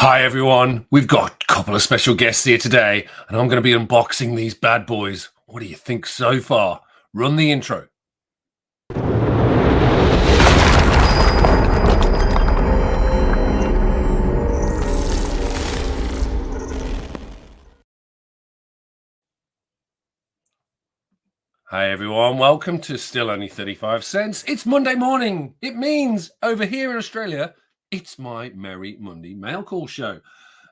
Hi everyone, we've got a couple of special guests here today and I'm going to be unboxing these bad boys. What do you think so far? Run the intro. Hi everyone, welcome to Still Only 35 Cents. It's Monday morning. It means over here in Australia, it's my Merry Monday Mailcall Show.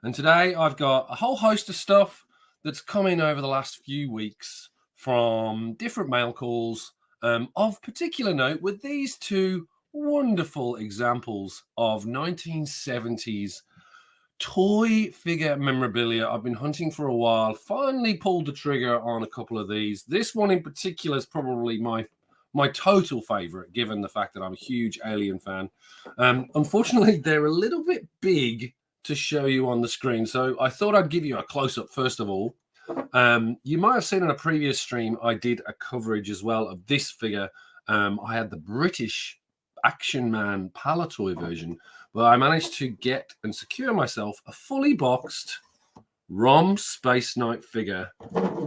And today I've got a whole host of stuff that's come in over the last few weeks from different mail calls. Of particular note with these two wonderful examples of 1970s toy figure memorabilia. I've been hunting for a while, finally pulled the trigger on a couple of these. This one in particular is probably my total favorite, given the fact that I'm a huge Alien fan. Unfortunately, they're a little bit big to show you on the screen, so I thought I'd give you a close-up first of all. You might have seen in a previous stream I did a coverage as well of this figure. I had the British Action Man Palatoy version, but I managed to get and secure myself a fully boxed ROM Spaceknight figure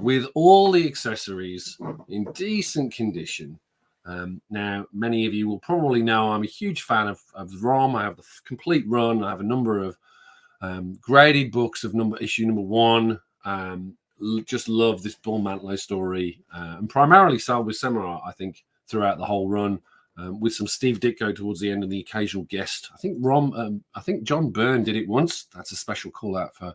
with all the accessories in decent condition. Now, many of you will probably know I'm a huge fan of ROM. I have the complete run. I have a number of graded books of issue number 1. Just love this Bull Mantlo story, and primarily Salvage Samurai, I think, throughout the whole run, with some Steve Ditko towards the end and the occasional guest. I think John Byrne did it once. That's a special call out for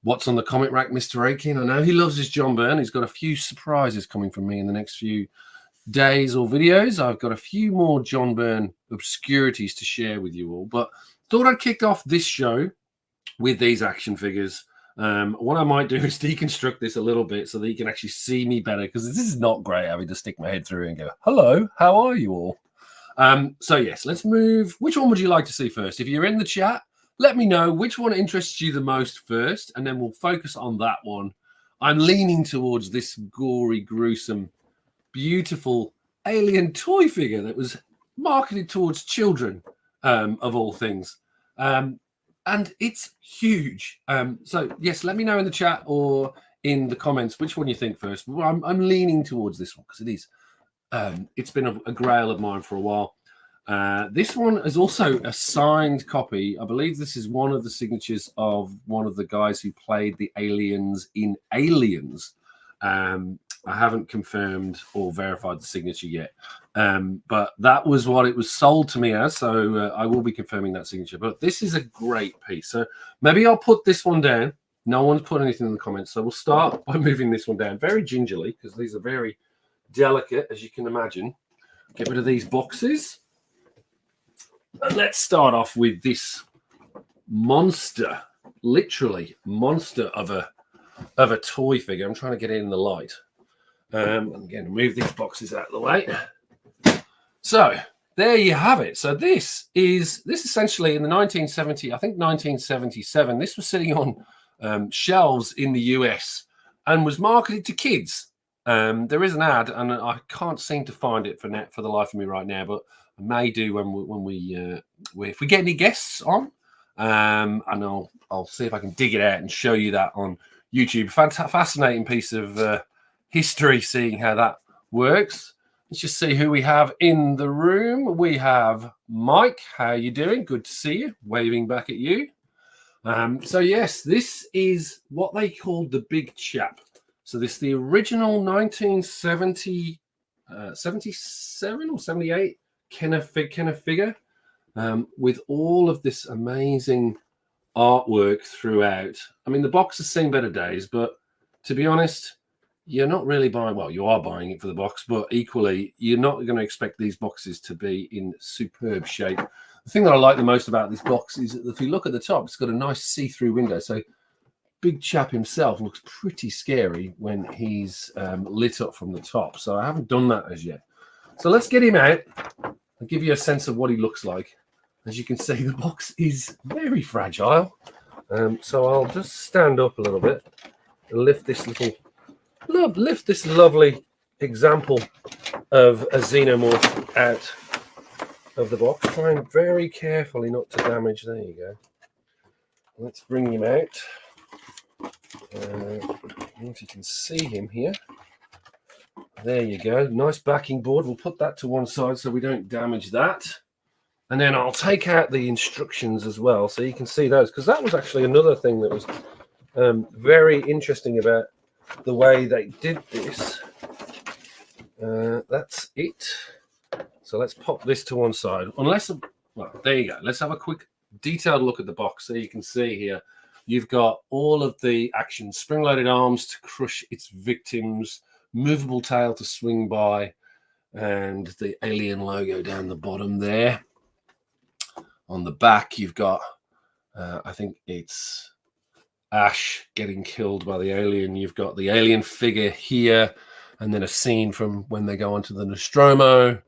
What's on the Comic Rack, Mr. Aiken. I know he loves his John Byrne. He's got a few surprises coming from me in the next few days or videos. I've got a few more John Byrne obscurities to share with you all, but thought I'd kick off this show with these action figures. What I might do is deconstruct this a little bit so that you can actually see me better, because this is not great having to stick my head through and go, hello, how are you all? So yes, let's move. Which one would you like to see first? If you're in the chat, let me know which one interests you the most first, and then we'll focus on that one. I'm leaning towards this gory, gruesome, beautiful alien toy figure that was marketed towards children, of all things. And it's huge. So yes, let me know in the chat or in the comments which one you think first. Well, I'm leaning towards this one because it is. It's been a grail of mine for a while. This one is also a signed copy. I believe this is one of the signatures of one of the guys who played the aliens in Aliens. I haven't confirmed or verified the signature yet, but that was what it was sold to me as, so I will be confirming that signature. But this is a great piece, so maybe I'll put this one down. No one's put anything in the comments, so we'll start by moving this one down very gingerly, because these are very delicate, as you can imagine. Get rid of these boxes, and let's start off with this monster, literally monster of a toy figure. I'm trying to get it in the light. Again, move these boxes out of the way. So there you have it. So this essentially in the 1970, I think 1977, this was sitting on shelves in the US and was marketed to kids. There is an ad, and I can't seem to find it for the life of me right now, but I may do if we get any guests on, and I'll see if I can dig it out and show you that on YouTube. Fascinating piece of history, seeing how that works. Let's just see who we have in the room. We have Mike. How you doing? Good to see you. Waving back at you. So yes, this is what they called the big chap. So this is the original 1970, 77 or 78 Kenner figure, with all of this amazing artwork throughout. I mean, the box has seen better days, but to be honest, you're not really buying, well, you are buying it for the box, but equally, you're not going to expect these boxes to be in superb shape. The thing that I like the most about this box is that if you look at the top, it's got a nice see-through window. So big chap himself looks pretty scary when he's lit up from the top. So I haven't done that as yet. So let's get him out and give you a sense of what he looks like. As you can see, the box is very fragile. So I'll just stand up a little bit and lift this lovely example of a xenomorph out of the box. Trying very carefully not to damage. There you go. let's bring him out. If you can see him here. There you go. Nice backing board. We'll put that to one side so we don't damage that. And then I'll take out the instructions as well so you can see those, because that was actually another thing that was very interesting about the way they did this. That's it. So let's pop this to one side. Well, there you go. Let's have a quick detailed look at the box so you can see here. You've got all of the action, spring-loaded arms to crush its victims, movable tail to swing by, and the alien logo down the bottom there. On the back, you've got, I think it's Ash getting killed by the alien. You've got the alien figure here, and then a scene from when they go onto the Nostromo.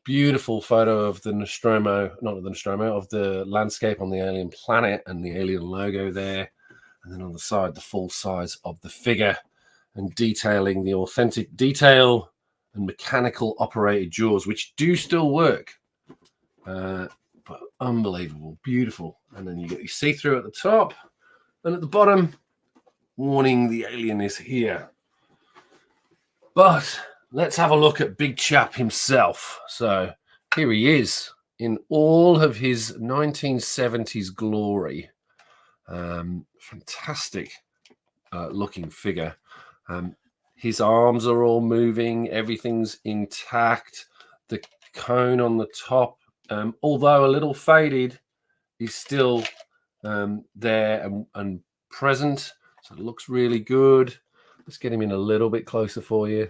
Beautiful photo of the Nostromo, not of the Nostromo, of the landscape on the alien planet and the alien logo there. And then on the side, the full size of the figure and detailing the authentic detail and mechanical operated jaws, which do still work. But unbelievable, beautiful. And then you get your see-through at the top and at the bottom, warning the alien is here. But let's have a look at Big Chap himself. So here he is in all of his 1970s glory. Fantastic looking figure. His arms are all moving. Everything's intact. The cone on the top, although a little faded, is still there and present. So it looks really good. Let's get him in a little bit closer for you.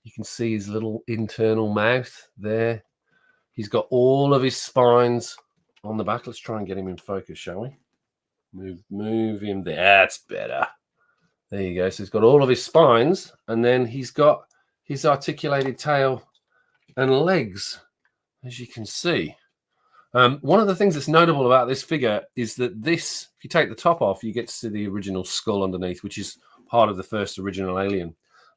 You can see his little internal mouth there. He's got all of his spines on the back. Let's try and get him in focus, shall we? Move him there. That's better. There you go. So he's got all of his spines, and then he's got his articulated tail and legs, as you can see. One of the things that's notable about this figure is that this, if you take the top off, you get to see the original skull underneath, which is part of the first original alien.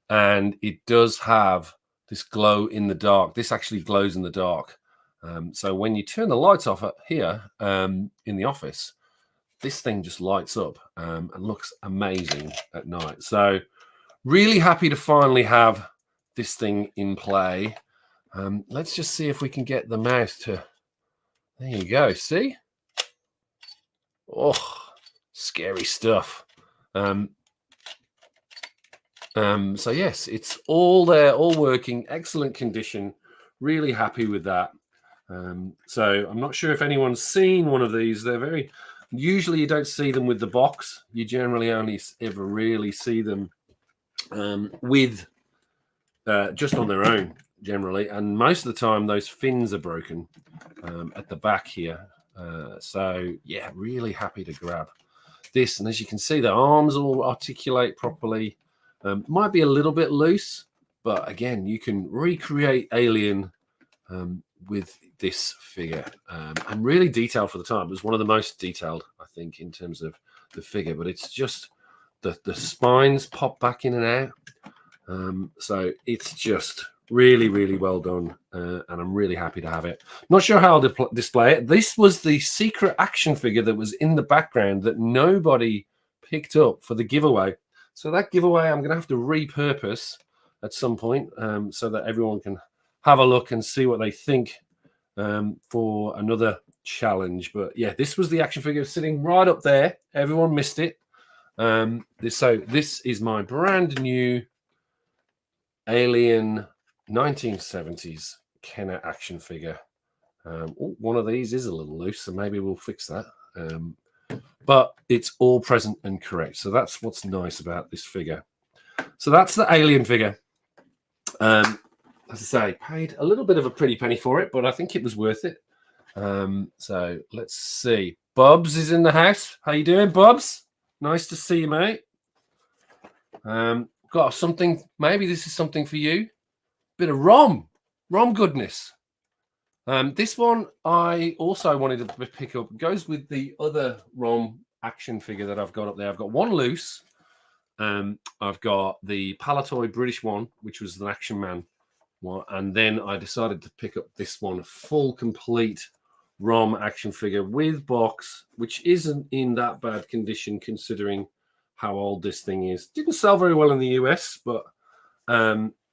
And it does have this glow in the dark. This actually glows in the dark. So when you turn the lights off here in the office, this thing just lights up and looks amazing at night. So really happy to finally have this thing in play. Let's just see if we can get the mouth to... There you go. See? Oh, scary stuff. So yes, it's all there, all working, excellent condition. Really happy with that. So I'm not sure if anyone's seen one of these. They're very, usually you don't see them with the box. You generally only ever really see them with just on their own generally. And most of the time those fins are broken at the back here. So yeah, really happy to grab this. And as you can see, the arms all articulate properly. Might be a little bit loose, but again, you can recreate Alien with this figure. And really detailed for the time. It was one of the most detailed, I think, in terms of the figure, but it's just the spines pop back in and out. So it's just really, really well done. And I'm really happy to have it. Not sure how I'll display it. This was the secret action figure that was in the background that nobody picked up for the giveaway. So that giveaway I'm going to have to repurpose at some point so that everyone can have a look and see what they think for another challenge. But yeah, this was the action figure sitting right up there. Everyone missed it. So this is my brand new Alien 1970s Kenner action figure. One of these is a little loose, so maybe we'll fix that. But it's all present and correct. So that's what's nice about this figure. So that's the Alien figure. As I say, paid a little bit of a pretty penny for it, but I think it was worth it. So let's see. Bubs is in the house. How you doing, Bubs? Nice to see you, mate. Got something. Maybe this is something for you. Bit of ROM goodness. This one I also wanted to pick up. It goes with the other ROM action figure that I've got up there. I've got one loose. I've got the Palatoy British one, which was an Action Man one, and then I decided to pick up this one, full complete ROM action figure with box, which isn't in that bad condition considering how old this thing is. Didn't sell very well in the US, but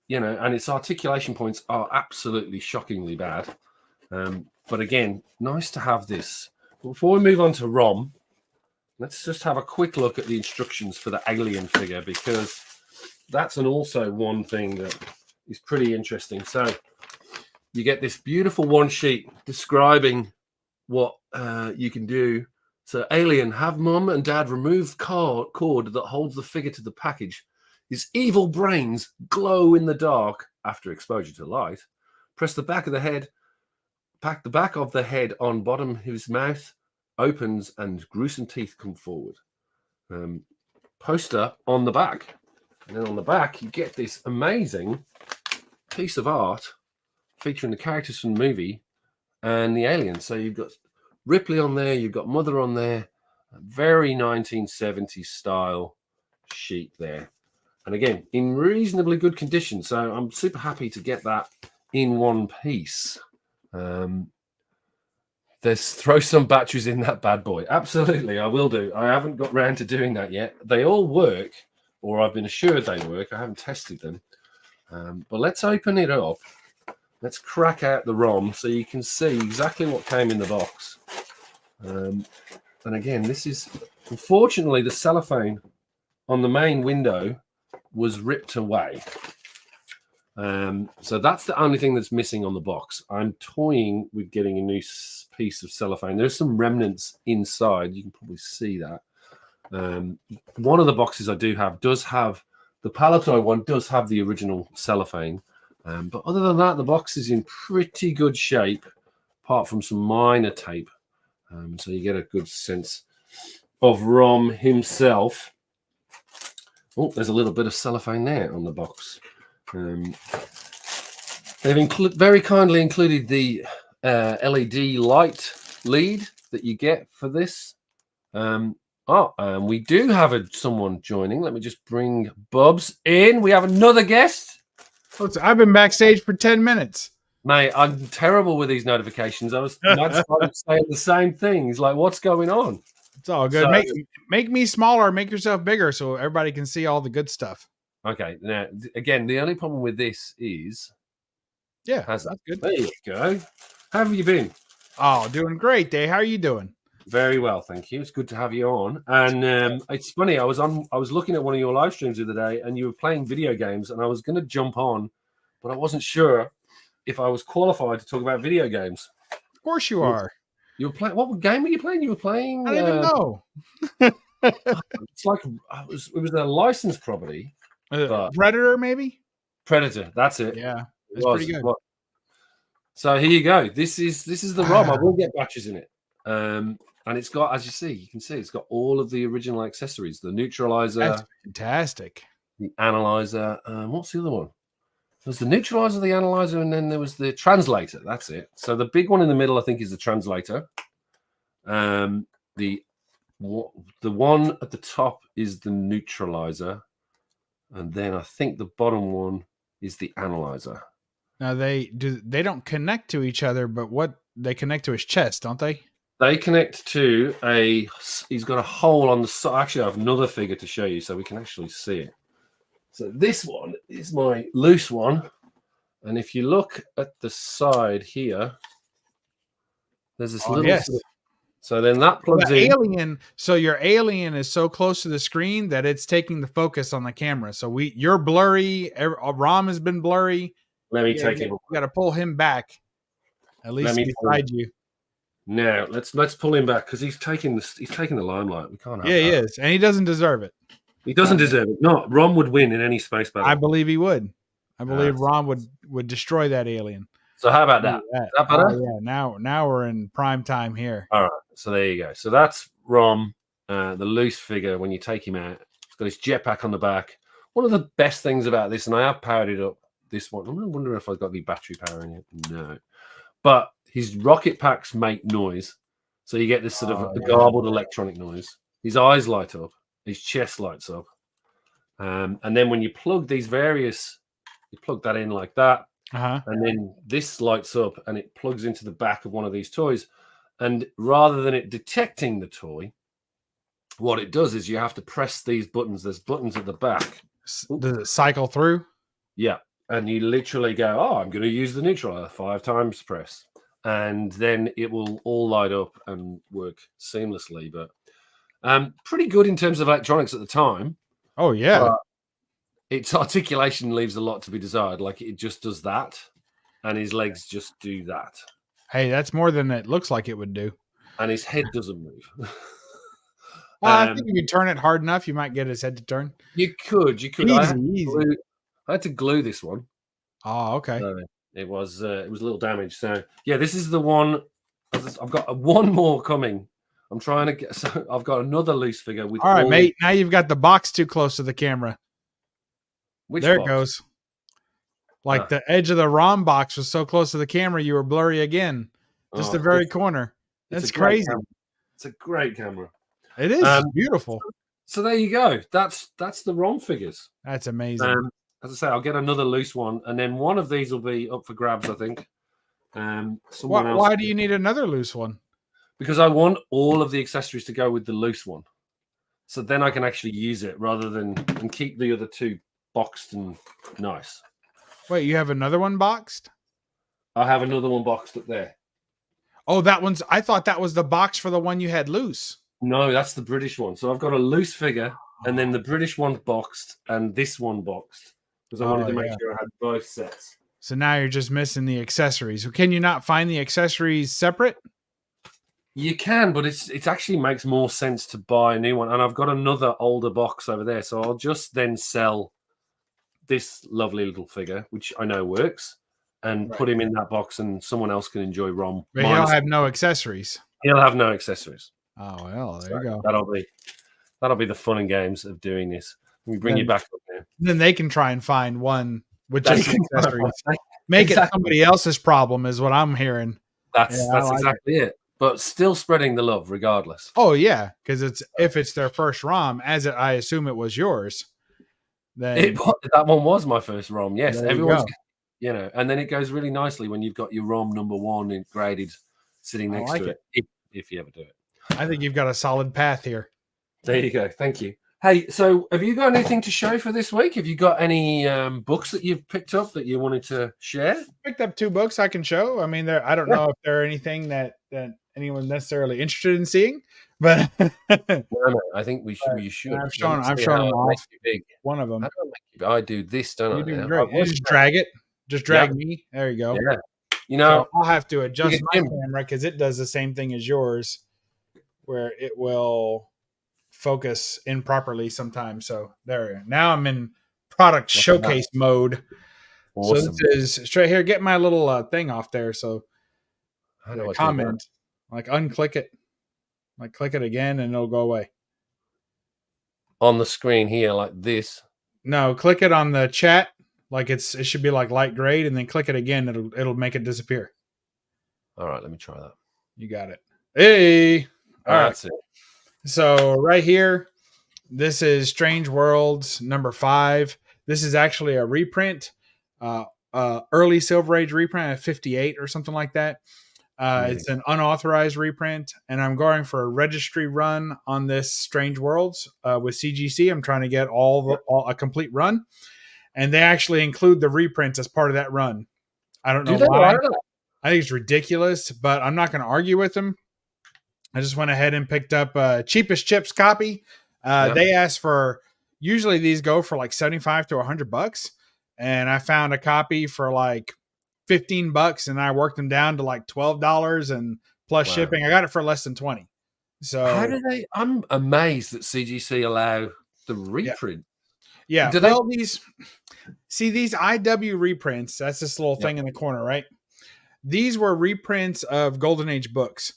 you know, and its articulation points are absolutely shockingly bad. But again, nice to have this. Before we move on to ROM, let's just have a quick look at the instructions for the Alien figure, because that's also one thing that is pretty interesting. So you get this beautiful one sheet describing what you can do. So Alien, have mum and dad remove cord that holds the figure to the package. His evil brains glow in the dark after exposure to light. Press the back of the head. Pack the back of the head on bottom of his mouth opens and gruesome teeth come forward. Poster on the back. And then on the back, you get this amazing piece of art featuring the characters from the movie and the alien. So you've got Ripley on there, you've got Mother on there, a very 1970s style sheet there. And again, in reasonably good condition. So I'm super happy to get that in one piece. There's throw some batteries in that bad boy. Absolutely, I will do. I haven't got round to doing that yet. They all work, or I've been assured they work. I haven't tested them. But let's open it up. Let's crack out the ROM so you can see exactly what came in the box. And again, this is, unfortunately, the cellophane on the main window was ripped away. So that's the only thing that's missing on the box. I'm toying with getting a new piece of cellophane. There's some remnants inside. You can probably see that. One of the boxes I do have does have, the Palatoy one does have the original cellophane. But other than that, the box is in pretty good shape, apart from some minor tape. So you get a good sense of ROM himself. Oh, there's a little bit of cellophane there on the box. They've very kindly included the LED light lead that you get for this. We do have someone joining. Let me just bring Bubs in. We have another guest. I've been backstage for 10 minutes. Mate, I'm terrible with these notifications. I was saying the same thing. It's like, what's going on? It's all good. So, make me smaller, make yourself bigger so everybody can see all the good stuff. Okay. Now, again, the only problem with this is... Yeah, that's good. There you go. How have you been? Oh, doing great, Dave. How are you doing? Very well, thank you. It's good to have you on. And it's funny, I was looking at one of your live streams the other day, and you were playing video games, and I was going to jump on, but I wasn't sure if I was qualified to talk about video games. Of course you are. You were playing. What game were you playing? You were playing. I don't even know. It's like it was a licensed property. Predator, maybe. Predator. That's it. Yeah, it's pretty good. So here you go. This is the ROM. I will get batteries in it. And it's got, as you can see, it's got all of the original accessories. The neutralizer. That's fantastic. The analyzer. What's the other one? There's the neutralizer, the analyzer, and then there was the translator. That's it. So the big one in the middle, I think, is the translator. The one at the top is the neutralizer. And then I think the bottom one is the analyzer. Now they don't connect to each other, but what they connect to his chest, don't they? They connect to he's got a hole on the side. Actually, I have another figure to show you so we can actually see it. So this one is my loose one. And if you look at the side here, there's this little... Yes. So then that plugs in. Alien, so your alien is so close to the screen that it's taking the focus on the camera. So you're blurry. ROM has been blurry. Let me take him. You got to pull him back. At least beside you. Now let's pull him back because he's taking the limelight. We can't have that. He is, and he doesn't deserve it. He doesn't deserve it. No, ROM would win in any space battle. I believe he would. I believe ROM would destroy that alien. So how about that? Is that better? Yeah. Now we're in prime time here. All right. So there you go. So that's ROM, the loose figure. When you take him out, he's got his jetpack on the back. One of the best things about this, and I have powered it up. This one, I'm wondering if I've got any battery power in it. No, but his rocket packs make noise, so you get this sort of garbled electronic noise. His eyes light up, his chest lights up, and then when you plug these you plug that in like that, and then this lights up and it plugs into the back of one of these toys. And rather than it detecting the toy, what it does is you have to press these buttons. There's buttons at the back. Does it cycle through? Yeah. And you literally go, oh, I'm going to use the neutralizer 5 times press. And then it will all light up and work seamlessly. But pretty good in terms of electronics at the time. Oh, yeah. But its articulation leaves a lot to be desired. Like it just does that. And his legs just do that. Hey, that's more than it looks like it would do. And his head doesn't move. I think if you turn it hard enough, you might get his head to turn. You could. Easy. I had to glue this one. Oh, okay. So it was a little damaged. So yeah, this is the one. I've got one more coming. I'm trying to get. So I've got another loose figure with. All right, mate. Now you've got the box too close to the camera. There it goes. Like the edge of the ROM box was so close to the camera, you were blurry again. Just the very corner. That's crazy. It's a great camera. It is beautiful. So there you go. That's the ROM figures. That's amazing. As I say, I'll get another loose one, and then one of these will be up for grabs, I think. Why do you need another loose one? Because I want all of the accessories to go with the loose one. So then I can actually use it rather than and keep the other two boxed and nice. Wait, you have another one boxed? I have another one boxed up there. Oh, I thought that was the box for the one you had loose. No, that's the British one. So I've got a loose figure and then the British one boxed and this one boxed because I wanted to make sure I had both sets. So now you're just missing the accessories. Can you not find the accessories separate? You can, but it actually makes more sense to buy a new one. And I've got another older box over there. So I'll just then sell this lovely little figure, which I know works, and put him in that box and someone else can enjoy ROM. But he'll have no accessories. He'll have no accessories. Oh, well, there you go. That'll be the fun and games of doing this. We bring you back up there. Then they can try and find one with just accessories. Make it somebody else's problem is what I'm hearing. That's exactly it. But still spreading the love regardless. Oh, yeah, because if it's their first ROM, I assume it was yours. Then that one was my first ROM. Yes, everyone's, and then it goes really nicely when you've got your ROM number 1 graded sitting next to it. If you ever do it. I think you've got a solid path here. There you go. Thank you. Hey, so have you got anything to show for this week? Have you got any books that you've picked up that you wanted to share? Picked up 2 books I can show. I mean, I don't know if they're anything that anyone's necessarily interested in seeing, but no, I think you should. I've shown them off. One of them. I do this, don't I? You do great. Just drag it. Just drag me. There you go. Yeah. So I'll have to adjust my camera because it does the same thing as yours, where it will focus improperly sometimes. So there. Now I'm in product showcase mode. Awesome. So this is straight here. Get my little thing off there. So comment, like unclick it, like click it again, and it'll go away on the screen here, like this. No, click it on the chat. Like it should be like light gray, and then click it again. It'll make it disappear. All right, let me try that. You got it. Hey, all right. That's it. So right here, this is Strange Worlds number 5. This is actually a reprint, early Silver Age reprint at 58 or something like that. It's an unauthorized reprint, and I'm going for a registry run on this Strange Worlds with CGC. I'm trying to get a complete run, and they actually include the reprint as part of that run. I don't know why. I think it's ridiculous, but I'm not going to argue with them. I just went ahead and picked up Cheapest Chips copy. They asked for, usually these go for like $75 to $100, and I found a copy for like $15, and I worked them down to like $12 and plus shipping. I got it for less than 20. So how do they? I'm amazed that CGC allow the reprint. Yeah. These IW reprints. That's this little thing in the corner, right? These were reprints of Golden Age books.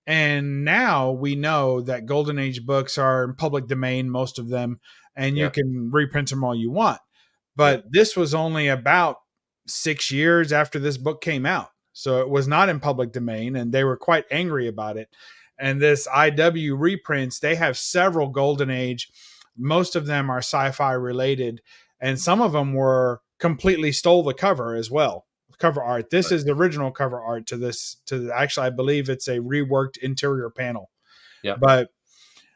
And now we know that Golden Age books are in public domain, most of them, and you can reprint them all you want. But this was only about 6 years after this book came out. So it was not in public domain, and they were quite angry about it. And this IW reprints, they have several Golden Age. Most of them are sci-fi related, and some of them were completely stole the cover as well. cover art. This is the original cover art to this. Actually, I believe it's a reworked interior panel. Yeah. But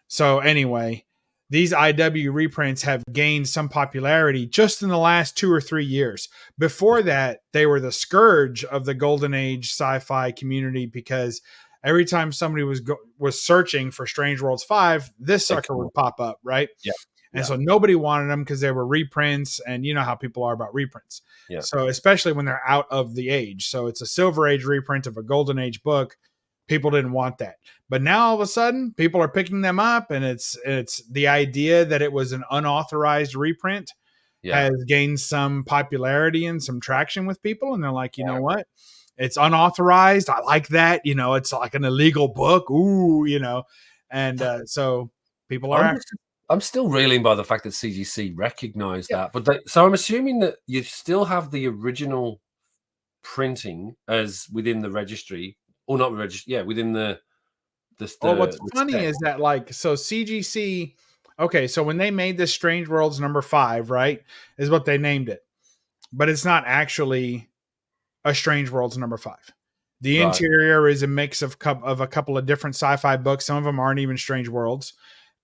so anyway, these IW reprints have gained some popularity just in the last 2 or 3 years. Before that, they were the scourge of the golden age sci-fi community, because every time somebody was searching for Strange Worlds 5, this sucker would pop up, right? Yeah. And so nobody wanted them because they were reprints, and you know how people are about reprints. Yeah. So especially when they're out of the age. So it's a Silver Age reprint of a Golden Age book. People didn't want that. But now all of a sudden, people are picking them up, and it's the idea that it was an unauthorized reprint has gained some popularity and some traction with people, and they're like, you know what? It's unauthorized. I like that. You know, it's like an illegal book. Ooh, you know. And so people are I'm still reeling by the fact that CGC recognized that. But so I'm assuming that you still have the original printing as within the registry, or not registry, within the what's funny is that, like, so CGC, okay, so when they made this Strange Worlds number 5, right, is what they named it. But it's not actually a Strange Worlds number 5. The interior is a mix of a couple of different sci-fi books. Some of them aren't even Strange Worlds.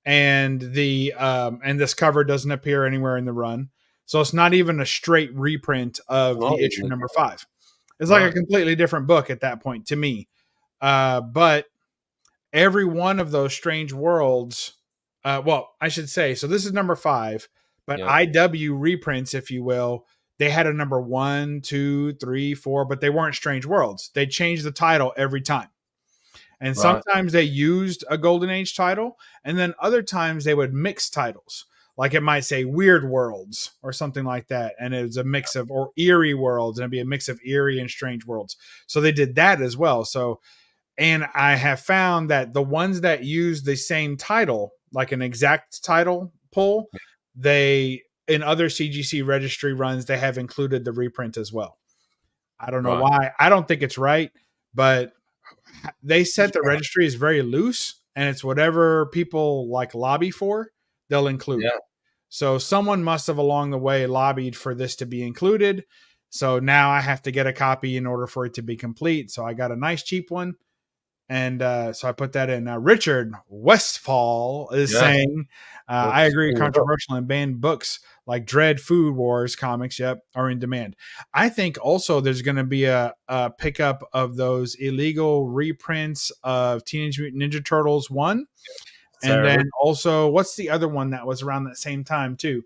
And and this cover doesn't appear anywhere in the run. So it's not even a straight reprint of the issue number 5. It's like a completely different book at that point to me. But every one of those Strange Worlds, well, I should say, so this is number 5, but IW reprints, if you will, they had a number 1, 2, 3, 4, but they weren't Strange Worlds. They changed the title every time. And sometimes they used a Golden Age title, and then other times they would mix titles. Like it might say Weird Worlds or something like that, and it was a mix of, or Eerie Worlds, and it'd be a mix of Eerie and Strange Worlds. So they did that as well. So, and I have found that the ones that use the same title, like an exact title pull, they, in other CGC registry runs, they have included the reprint as well. I don't know why. I don't think it's right, but they said the registry is very loose, and it's whatever people like lobby for, they'll include. So someone must have along the way lobbied for this to be included. So now I have to get a copy in order for it to be complete. So I got a nice cheap one. And so I put that in. Now, Richard Westfall is saying, I agree, controversial and banned books like Dread Food Wars comics, are in demand. I think also there's going to be a pickup of those illegal reprints of Teenage Mutant Ninja Turtles 1. And then also, what's the other one that was around that same time too?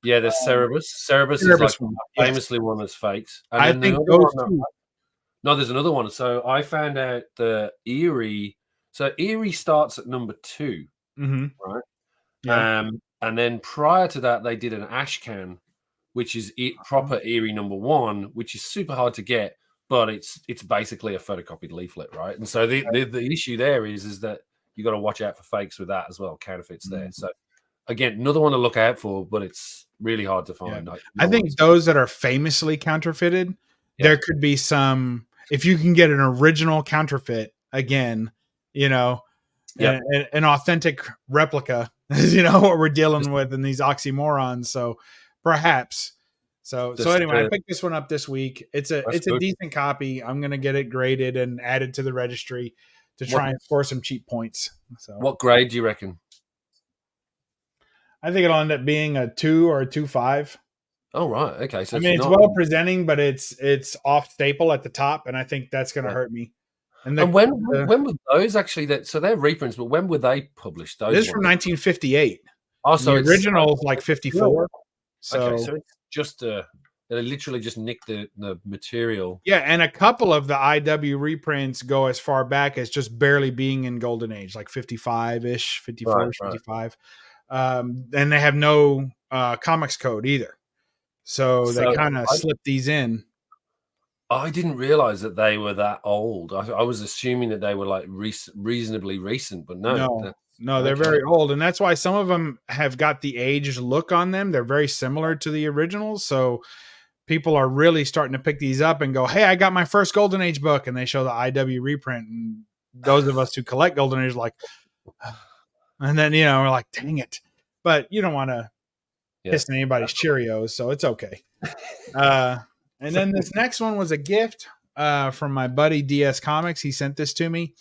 Yeah, there's Cerebus. Cerebus is like famously one that's fakes. And I think those two. No, there's another one. So I found out the Eerie. So Eerie starts at number 2, right? Yeah. And then prior to that, they did an Ashcan, which is proper Eerie number 1, which is super hard to get, but it's basically a photocopied leaflet, right? And so the issue there is that you got to watch out for fakes with that as well, counterfeits there. So again, another one to look out for, but it's really hard to find. I think those that are famously counterfeited, there could be some. If you can get an original counterfeit, again, you know, an authentic replica, you know, what we're dealing with in these oxymorons. So perhaps. So anyway, I picked this one up this week. It's a decent copy. I'm going to get it graded and added to the registry to try and score some cheap points. So what grade do you reckon? I think it'll end up being a 2 or a 2.5. Oh, right. Okay. So I mean, it's well presenting, but it's off staple at the top, and I think that's going to hurt me. And when were those actually? So they're reprints, but when were they published? Those this is from 1958. Also, the original is like 54. So it's just they literally just nicked the material. Yeah, and a couple of the IW reprints go as far back as just barely being in Golden Age, like 55-ish, 54, 55. And they have no comics code either. So they kind of slipped these in. I didn't realize that they were that old. I was assuming that they were like reasonably recent, but no, they're very old. And that's why some of them have got the aged look on them. They're very similar to the originals. So people are really starting to pick these up and go, hey, I got my first Golden Age book. And they show the IW reprint. And those of us who collect Golden Age are like, and then, you know, we're like, dang it. But you don't want to piss anybody's Cheerios, so it's okay. And then this next one was a gift from my buddy DS Comics. He sent this to me,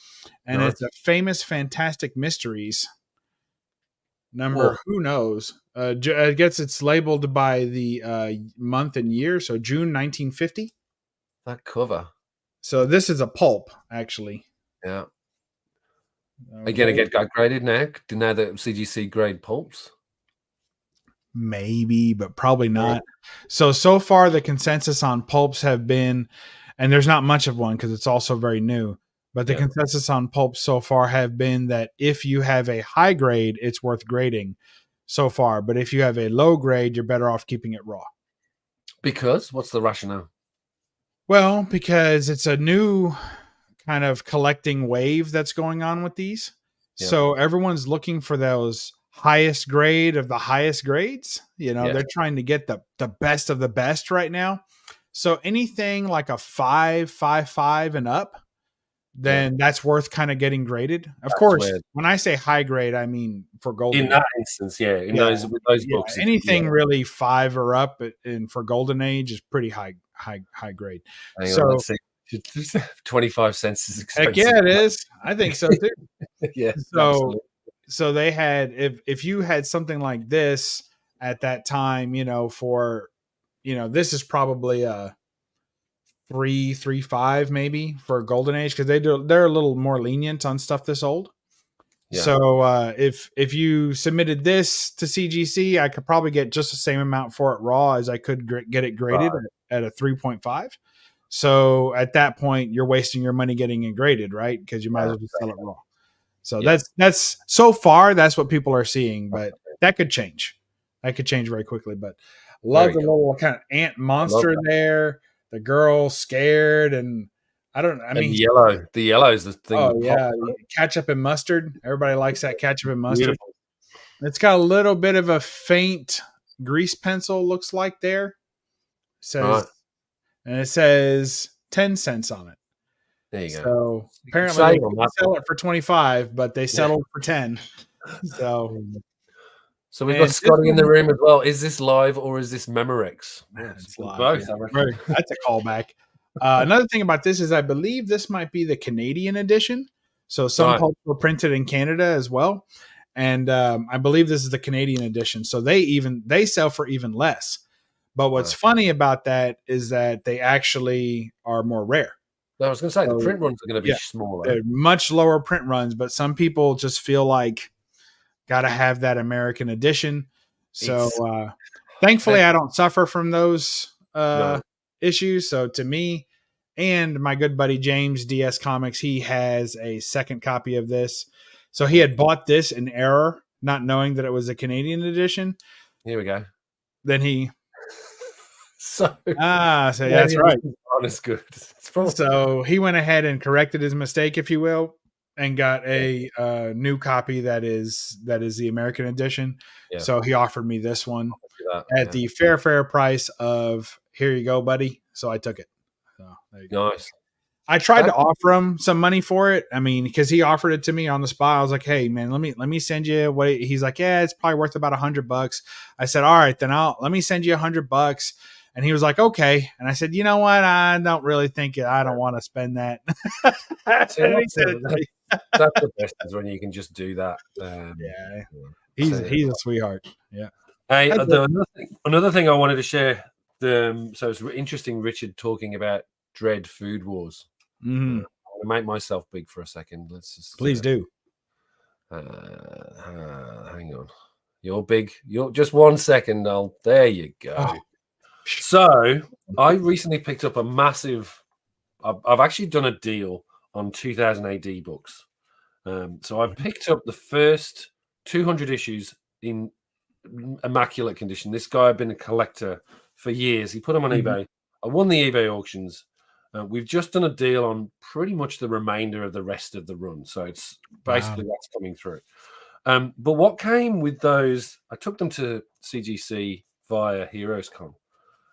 and Nice. it's a Famous Fantastic Mysteries number. Who knows? I guess it's labeled by the month and year, so June 1950. That cover. So this is a pulp, actually. Yeah. Are you going to get graded now? Do you know that CGC grade pulps? Maybe, but probably not. So far the consensus on pulps have been, and there's not much of one because it's also very new, but the consensus on pulps so far have been that if you have a high grade, it's worth grading so far. But if you have a low grade, you're better off keeping it raw. Because? What's the rationale? Well, because it's a new kind of collecting wave that's going on with these. Yeah. So everyone's looking for those highest grade of the highest grades. They're trying to get the best of the best right now. So anything like a 5.55 and up, then that's worth kind of getting graded. Of course, when I say high grade, I mean for Golden in that instance, those books, anything really 5 or up, and for Golden Age is pretty high grade. Hang on, let's see. 25 cents is expensive. Heck yeah, it is. I think so too. Yeah. So they had, if you had something like this at that time, for this is probably a 3.35 maybe for Golden Age, because they're a little more lenient on stuff this old. Yeah. So if you submitted this to CGC, I could probably get just the same amount for it raw as I could get it graded at a 3.5. So at that point, you're wasting your money getting it graded, right? Because you might as well just sell it raw. So that's so far that's what people are seeing, but that could change. That could change very quickly. But love the little kind of ant monster there. The girl scared, and the yellow is the thing. Oh yeah, ketchup and mustard. Everybody likes that ketchup and mustard. Beautiful. It's got a little bit of a faint grease pencil, looks like there. And it says 10 cents on it. There you go. So apparently they sell it for 25, but they settled for 10. So we've got Scotty in the room as well. Is this live or is this Memorex? It's live. Both. Yeah. That's a callback. Another thing about this is I believe this might be the Canadian edition. So some pulps were printed in Canada as well. And I believe this is the Canadian edition. So they sell for even less. But what's funny about that is that they actually are more rare. I was going to say the print runs are going to be smaller. They're much lower print runs, but some people just feel like got to have that American edition. So thankfully, I don't suffer from those issues. So to me and my good buddy James, DS Comics, he has a second copy of this. So he had bought this in error, not knowing that it was a Canadian edition. Here we go. Then he... So that's right. Honest good. So he went ahead and corrected his mistake, if you will, and got a new copy that is the American edition. Yeah. So he offered me this one at the fair price of, here you go, buddy. So I took it. So there you go. Nice. I tried to offer him some money for it. I mean, because he offered it to me on the spot. I was like, "Hey, man, let me send you what." He's like, "Yeah, it's probably worth about $100." I said, "All right, then let me send you $100." And he was like, "Okay." And I said, "You know what? I don't really think it. I don't want to spend that." That's the best is when you can just do that. He's a sweetheart. Yeah. Hey, another thing I wanted to share. So it's interesting, Richard talking about Dread Food Wars. Mm-hmm. I'm going to make myself big for a second. Let's just please do. Hang on. You're big. You're just 1 second. There you go. Oh. So I recently picked up a massive. I've actually done a deal on 2000 AD books. So I picked up the first 200 issues in immaculate condition. This guy had been a collector for years. He put them on eBay. I won the eBay auctions. We've just done a deal on pretty much the remainder of the rest of the run. So it's basically what's coming through. But what came with those, I took them to CGC via HeroesCon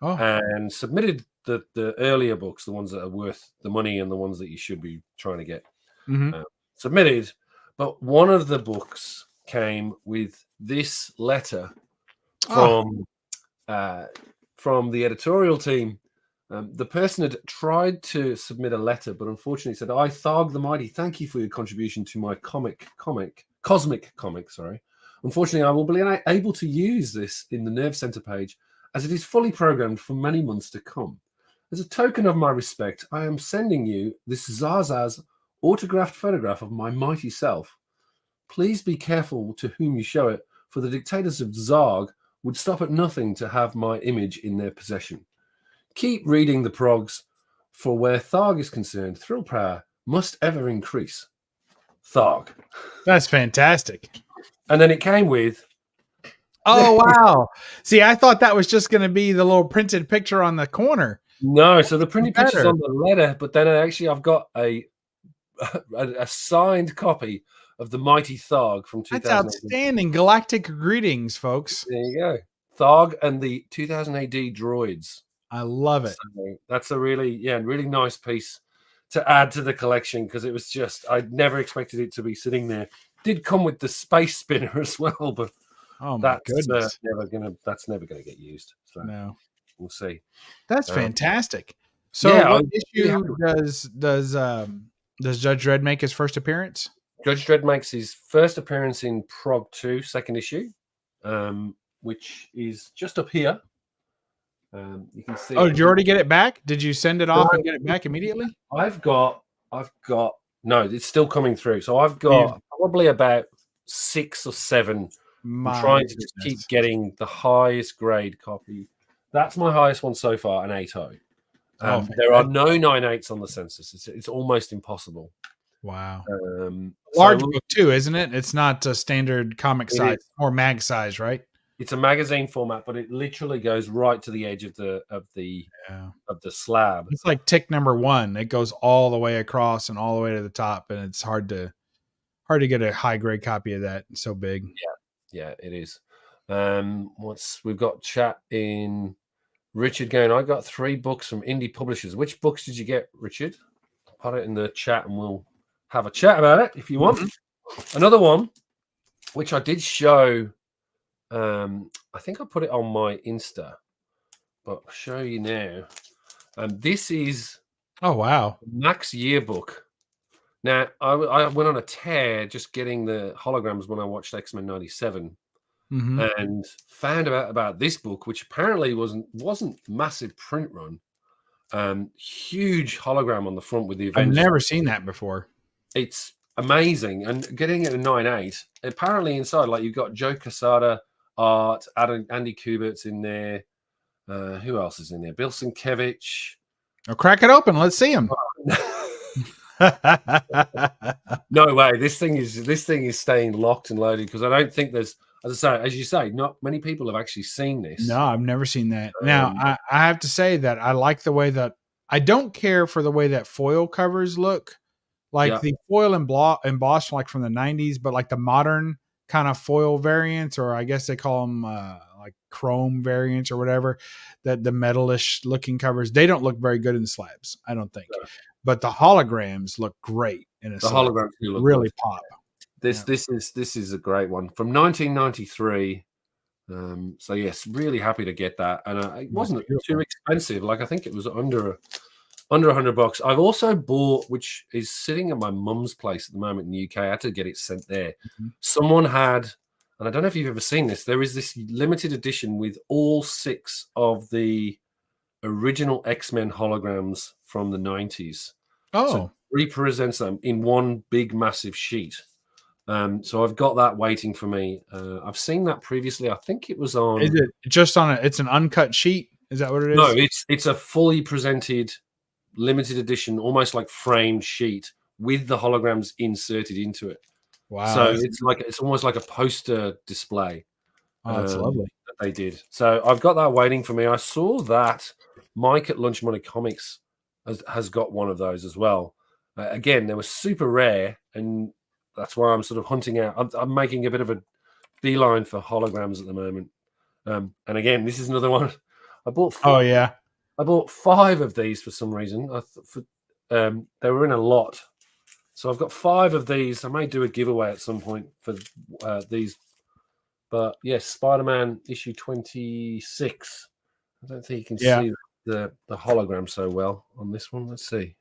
and submitted the earlier books, the ones that are worth the money and the ones that you should be trying to get submitted. But one of the books came with this letter from the editorial team The person had tried to submit a letter, but unfortunately said, "I, Tharg the Mighty, thank you for your contribution to my cosmic comic. Sorry. Unfortunately, I will be able to use this in the Nerve Center page as it is fully programmed for many months to come. As a token of my respect, I am sending you this Zaza's autographed photograph of my mighty self. Please be careful to whom you show it, for the dictators of Zarg would stop at nothing to have my image in their possession. Keep reading the progs, for where Tharg is concerned, thrill power must ever increase. Tharg." That's fantastic. And then it came with, Oh, wow. See, I thought that was just going to be the little printed picture on the corner. no, so the printed picture's Better. on the letter, but then I've got a signed copy of the Mighty Tharg from That's 2000. outstanding. Galactic greetings, folks. There you go. Tharg and the 2000 AD droids. I love it. So that's a really nice piece to add to the collection, because it was just, I'd never expected it to be sitting there. Did come with the space spinner as well, but Oh my that's goodness. never gonna get used. So No. we'll see. That's fantastic. So yeah, what I'm issue really does Judge Dredd make his first appearance? Judge Dredd makes his first appearance in Prog 2, second issue, which is just up here. You can see. Oh, did you already get it back? Did you send it off and get it back immediately? I've got no, it's still coming through. So I've got probably about 6 or 7. I'm trying to just keep getting the highest grade copy. That's my highest one so far, an 8.0. There are no 9.8s on the census. It's almost impossible. Wow. Large book too, isn't it? It's not a standard comic size or mag size, right? It's a magazine format, but it literally goes right to the edge of the slab. It's like tick number 1. It goes all the way across and all the way to the top, and it's hard to get a high grade copy of that. It's so big. Yeah, it is. We've got chat in. Richard going, I got 3 books from indie publishers. Which books did you get, Richard? Put it in the chat and we'll have a chat about it if you want. Mm-hmm. Another one, which I did show, I think I put it on my Insta, but I'll show you now. This is Max Yearbook. Now, I went on a tear just getting the holograms when I watched X-Men 97. Mm-hmm. And found out about this book, which apparently wasn't massive print run. Huge hologram on the front with the Avengers. I've never seen that before. It's amazing, and getting it a 9.8. Apparently inside, like, you've got Joe Quesada art, Andy Kubert's in there. Who else is in there? Bill Sienkiewicz. Oh, crack it open. Let's see him. No way. This thing is staying locked and loaded, because I don't think there's. As you say, not many people have actually seen this. No, I've never seen that. Now, I have to say that I like the way that I don't care for the way that foil covers look, like the foil embossed like from the 90s, but like the modern kind of foil variants, or I guess they call them like chrome variants or whatever, that the metalish looking covers, they don't look very good in slabs, I don't think. No. But the holograms look great in a slab. Holograms do look really good. pop. This is a great one from 1993. So yes, really happy to get that, and it wasn't too expensive. Like, I think it was under $100. I've also bought, which is sitting at my mum's place at the moment in the UK. I had to get it sent there. Mm-hmm. Someone had, and I don't know if you've ever seen this. There is this limited edition with all 6 of the original X-Men holograms from the 90s. Oh, so it represents them in one big massive sheet. So I've got that waiting for me. I've seen that previously. I think it was on. Is it just on it's an uncut sheet? Is that what it is? No, it's a fully presented, limited edition, almost like framed sheet with the holograms inserted into it. Wow! So it's almost like a poster display. Oh, that's lovely. That they did. So I've got that waiting for me. I saw that Mike at Lunch Money Comics has got one of those as well. Again, they were super rare, and that's why I'm sort of hunting out. I'm making a bit of a beeline for holograms at the moment. And again, this is another one. I bought 4. I bought 5 of these for some reason. They were in a lot. So I've got 5 of these. I may do a giveaway at some point for these. But yes, Spider-Man issue 26. I don't think you can see that. the hologram so well on this one. Let's see.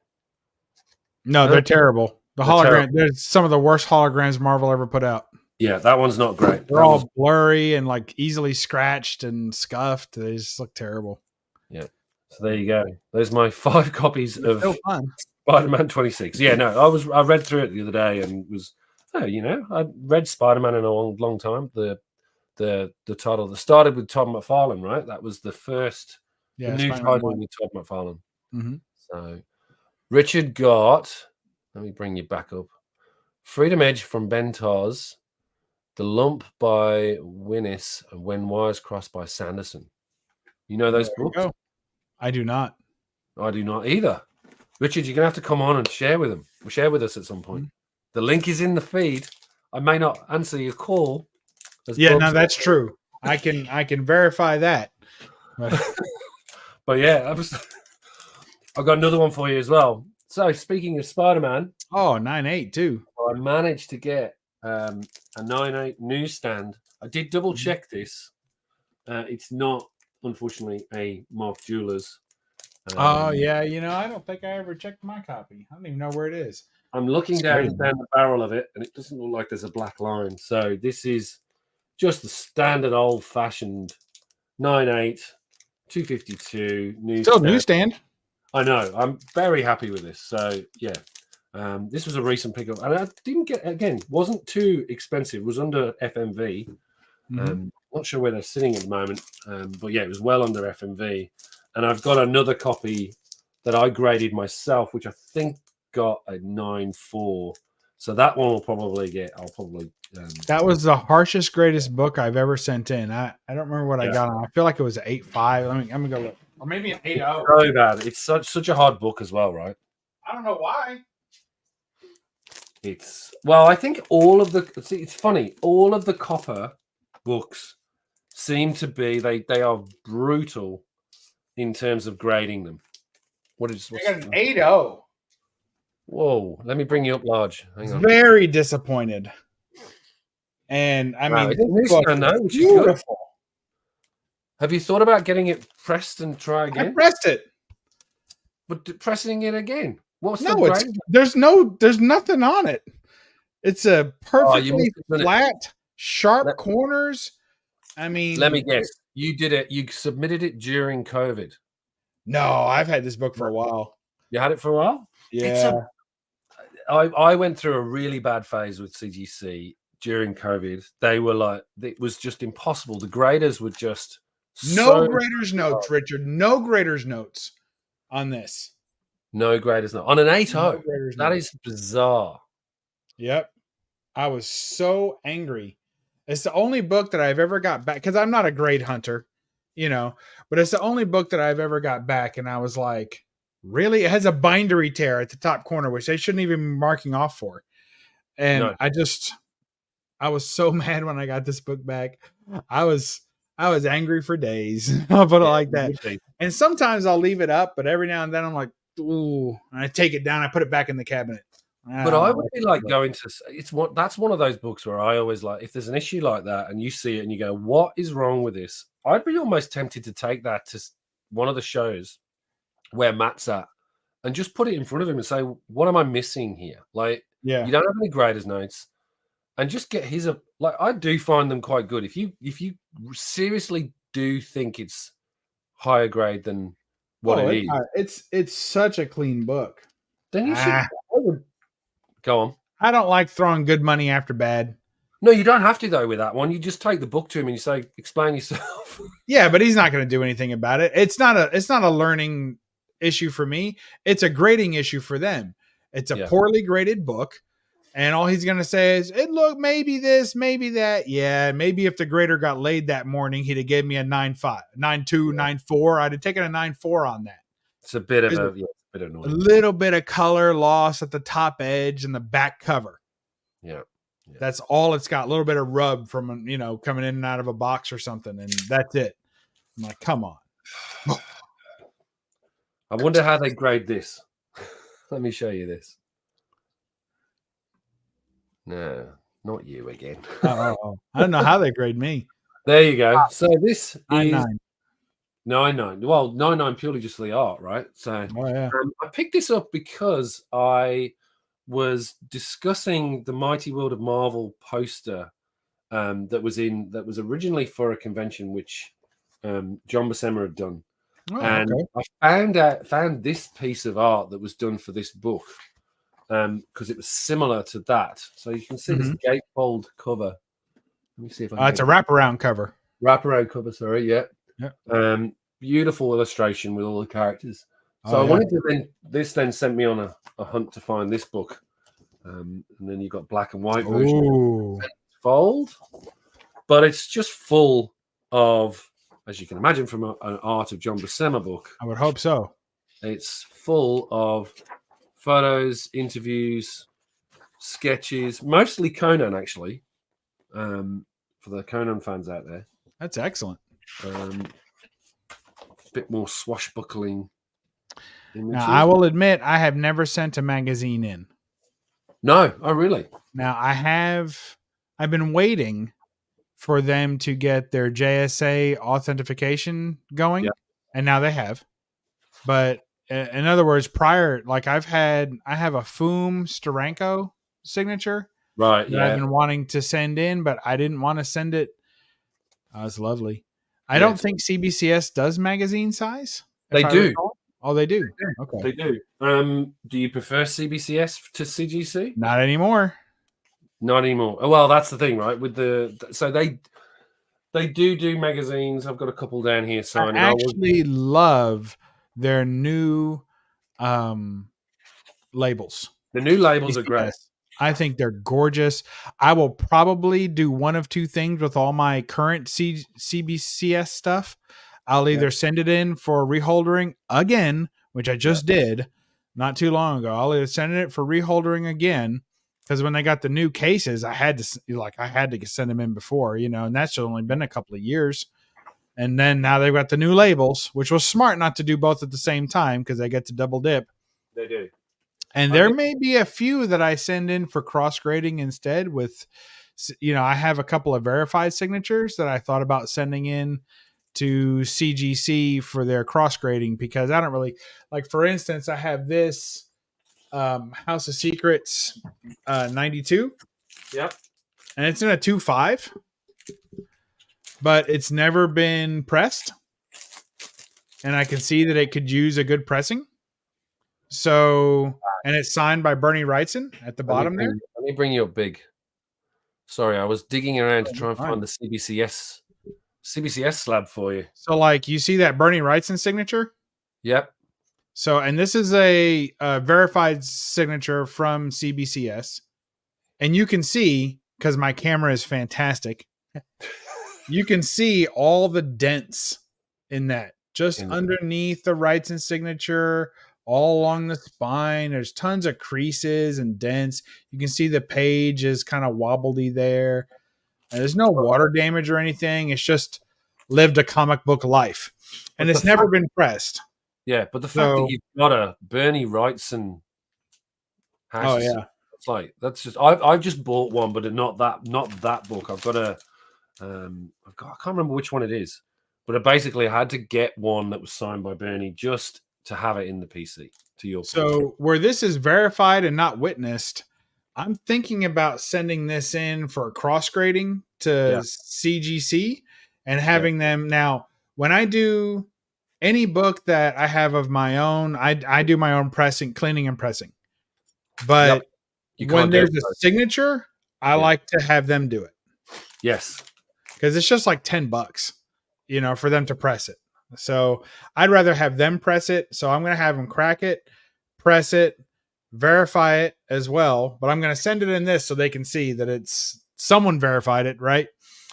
No, they're terrible. The They're hologram, terrible. there's some of the worst holograms Marvel ever put out. Yeah, that one's not great. They're all blurry and like easily scratched and scuffed. They just look terrible. Yeah. So there you go. There's my 5 copies of Still fun. Spider-Man 26. Yeah, no, I read through it the other day and was, I read Spider-Man in a long time. The title that started with Todd McFarlane, right? That was the first new title with Todd McFarlane. Mm-hmm. So Richard got, let me bring you back up. Freedom Edge from Ben Tars, The Lump by Winnis, and When Wires Crossed by Sanderson. You know those books? I do not. I do not either. Richard, you're gonna have to come on and share with us at some point. Mm-hmm. The link is in the feed. I may not answer your call. Yeah, no, that's true. I can verify that. But yeah, I've got another one for you as well. So speaking of Spider-Man, 9.8 too. I managed to get a 9.8 newsstand. I did double check this. It's not, unfortunately, a Mark Jewelers. Yeah, I don't think I ever checked my copy. I don't even know where it is. I'm looking down the barrel of it, and it doesn't look like there's a black line. So this is just the standard old-fashioned 9.8, 252 newsstand. Still newsstand. I know. I'm very happy with this. So yeah, this was a recent pickup, and I didn't get, again, wasn't too expensive. It was under FMV. Not sure where they're sitting at the moment, but yeah, it was well under FMV. And I've got another copy that I graded myself, which I think got a 9.4. So that one will probably get. That was the harshest, greatest book I've ever sent in. I don't remember what I got on. I feel like it was an 8.5. I'm gonna go look, or maybe an 8.0. So bad. It's such a hard book as well, right? I don't know why. I think all of the. See, it's funny. All of the copper books seem to be they are brutal in terms of grading them. I got an 8.0. Whoa! Let me bring you up large. Hang on. Very disappointed. And I mean, this book is beautiful. Have you thought about getting it pressed and try again? I pressed it, but pressing it again. What's the grade? There's nothing on it. It's a perfectly flat, sharp corners. I mean, let me guess. You did it. You submitted it during COVID. No, I've had this book for a while. You had it for a while? Yeah. I went through a really bad phase with CGC during COVID. They were like, it was just impossible. The graders were just graders notes, Richard. No graders notes on this. No graders notes on an 8.0. That is bizarre. Yep. I was so angry. It's the only book that I've ever got back, because I'm not a grade hunter, but it's the only book that I've ever got back, and I was like, really? It has a bindery tear at the top corner, which they shouldn't even be marking off for. And I was so mad when I got this book back. I was angry for days. I'll put it like that. And sometimes I'll leave it up, but every now and then I'm like, ooh, and I take it down, I put it back in the cabinet. But I would be like going to, that's one of those books where I always like, if there's an issue like that and you see it and you go, what is wrong with this? I'd be almost tempted to take that to one of the shows where Matt's at and just put it in front of him and say, what am I missing here? Like, you don't have any graders notes, and just get his, like, I do find them quite good. If you seriously do think it's higher grade than what it is. It's such a clean book. Then you should go on. I don't like throwing good money after bad. No, you don't have to though with that one. You just take the book to him and you say, explain yourself. Yeah, but he's not going to do anything about it. It's not a learning issue for me. It's a grading issue for them. It's a poorly graded book. And all he's going to say is, maybe this, maybe that. Yeah, maybe if the grader got laid that morning, he'd have gave me a 9.5, 9.2, 9.4. I'd have taken a 9.4 on that. It's a bit of annoying. A little bit of color loss at the top edge and the back cover. Yeah. That's all it's got. A little bit of rub from, coming in and out of a box or something. And that's it. I'm like, come on. I wonder how they grade this. Let me show you this. No, not you again. I don't know how they grade me. There you go. So this is 99. Well, 99 purely just for the art, right? So Oh yeah. I picked this up because I was discussing the Mighty World of Marvel poster that was originally for a convention which John Buscema had done, Oh, and okay. I found this piece of art that was done for this book because it was similar to that. So you can see this Mhm. gatefold cover. Let me see if I can It's get a it. wraparound cover. Wraparound cover. Sorry, yeah. Yeah. Beautiful illustration with all the characters. So Oh I yeah. wanted to then sent me on a hunt to find this book. And then you've got black and white version Oh, fold, but it's just full of, as you can imagine from an art of John Buscema book, I would hope so. it's full of photos, interviews, sketches, mostly Conan actually, for the Conan fans out there. That's excellent. A bit more swashbuckling Now, I images. will admit I have never sent a magazine in. No, oh really? Now, I've been waiting for them to get their JSA authentication Yeah. going, and now they have. But in other words, prior, like I have a Foom Steranko signature Right, that I've yeah. been wanting to send in, but I didn't want to send it. Oh, it's lovely. I Yeah, don't think CBCS does magazine size, they if I do. recall. Oh, they do. Okay. They do. Do you prefer CBCS to CGC? Not anymore. Not anymore. Oh, well, that's the thing, right? With so they do magazines. I've got a couple down here I signing. actually love their new labels. The new labels are great. CBCS. I think they're gorgeous. I will probably do one of two things with all my current CBCS stuff. I'll either send it in for reholdering again, which I just did not too long ago. I'll either send it for reholdering again because when they got the new cases, I had to send them in before, and that's only been a couple of years. And then now they've got the new labels, which was smart not to do both at the same time because they get to double dip. They do. And there may be a few that I send in for cross grading instead with, I have a couple of verified signatures that I thought about sending in to CGC for their cross grading because I don't really like, for instance, I have this House of Secrets 92. Yep. And it's in a 2.5, but it's never been pressed. And I can see that it could use a good pressing. So, and it's signed by Bernie Wrightson at the bottom there. Let me bring you up big. Sorry, I was digging around to try and find the CBCS slab for you. So, like, you see that Bernie Wrightson signature? Yep. So, and this is a verified signature from CBCS. And you can see, because my camera is fantastic, you can see all the dents in that. Just underneath the Wrightson signature, all along the spine. There's tons of creases and dents. You can see the page is kind of wobbly there. And there's no water damage or anything. It's just lived a comic book life. And it's never been pressed. Yeah, but the fact that you've got a Bernie Wrightson house, it's like that's just I've just bought one, but not that book. I've got I can't remember which one it is, but I had to get one that was signed by Bernie just to have it in the PC. To your point. So where this is verified and not witnessed, I'm thinking about sending this in for cross grading to CGC and having them. Now, when I do any book that I have of my own, I do my own pressing, cleaning and pressing. But when there's a signature, I like to have them do it. Yes. Because it's just like $10, for them to press it. So I'd rather have them press it. So I'm going to have them crack it, press it, verify it as well. But I'm going to send it in this so they can see that it's someone verified it, right?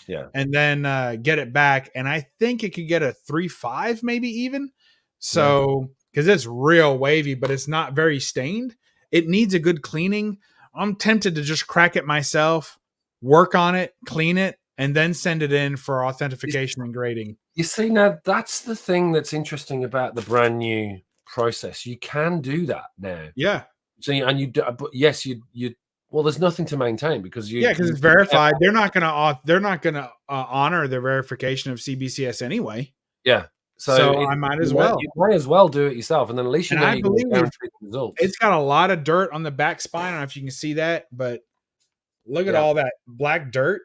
Yeah. And then get it back. And I think it could get a 3.5, maybe even. So, because it's real wavy, but it's not very stained. It needs a good cleaning. I'm tempted to just crack it myself, work on it, clean it, and then send it in for authentication and grading. You see, now that's the thing that's interesting about the brand new process. You can do that now. Yeah. So, and you, but yes, you. Well, there's nothing to maintain because because it's verified. They're not going to honor the verification of CBCS anyway. Yeah, So I might as well. You may as well do it yourself, and then at least you And know I you're going to believe guarantee the results. it's got a lot of dirt on the back spine. I don't know if you can see that, but look at all that black dirt.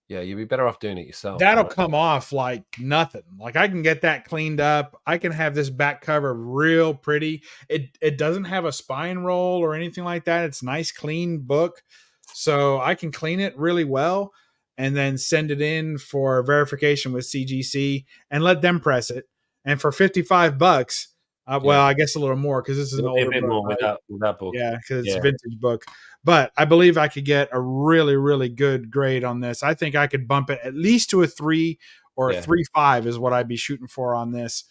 Yeah, you'd be better off doing it yourself. That'll come off like nothing. Like I can get that cleaned up. I can have this back cover real pretty. It doesn't have a spine roll or anything like that. It's nice, clean book. So I can clean it really well and then send it in for verification with CGC and let them press it. And for $55, well, I guess a little more because this is an older bit book, more right? with that book. Yeah, because it's a vintage book. But I believe I could get a really, really good grade on this. I think I could bump it at least to a 3 or a 3.5 is what I'd be shooting for on this.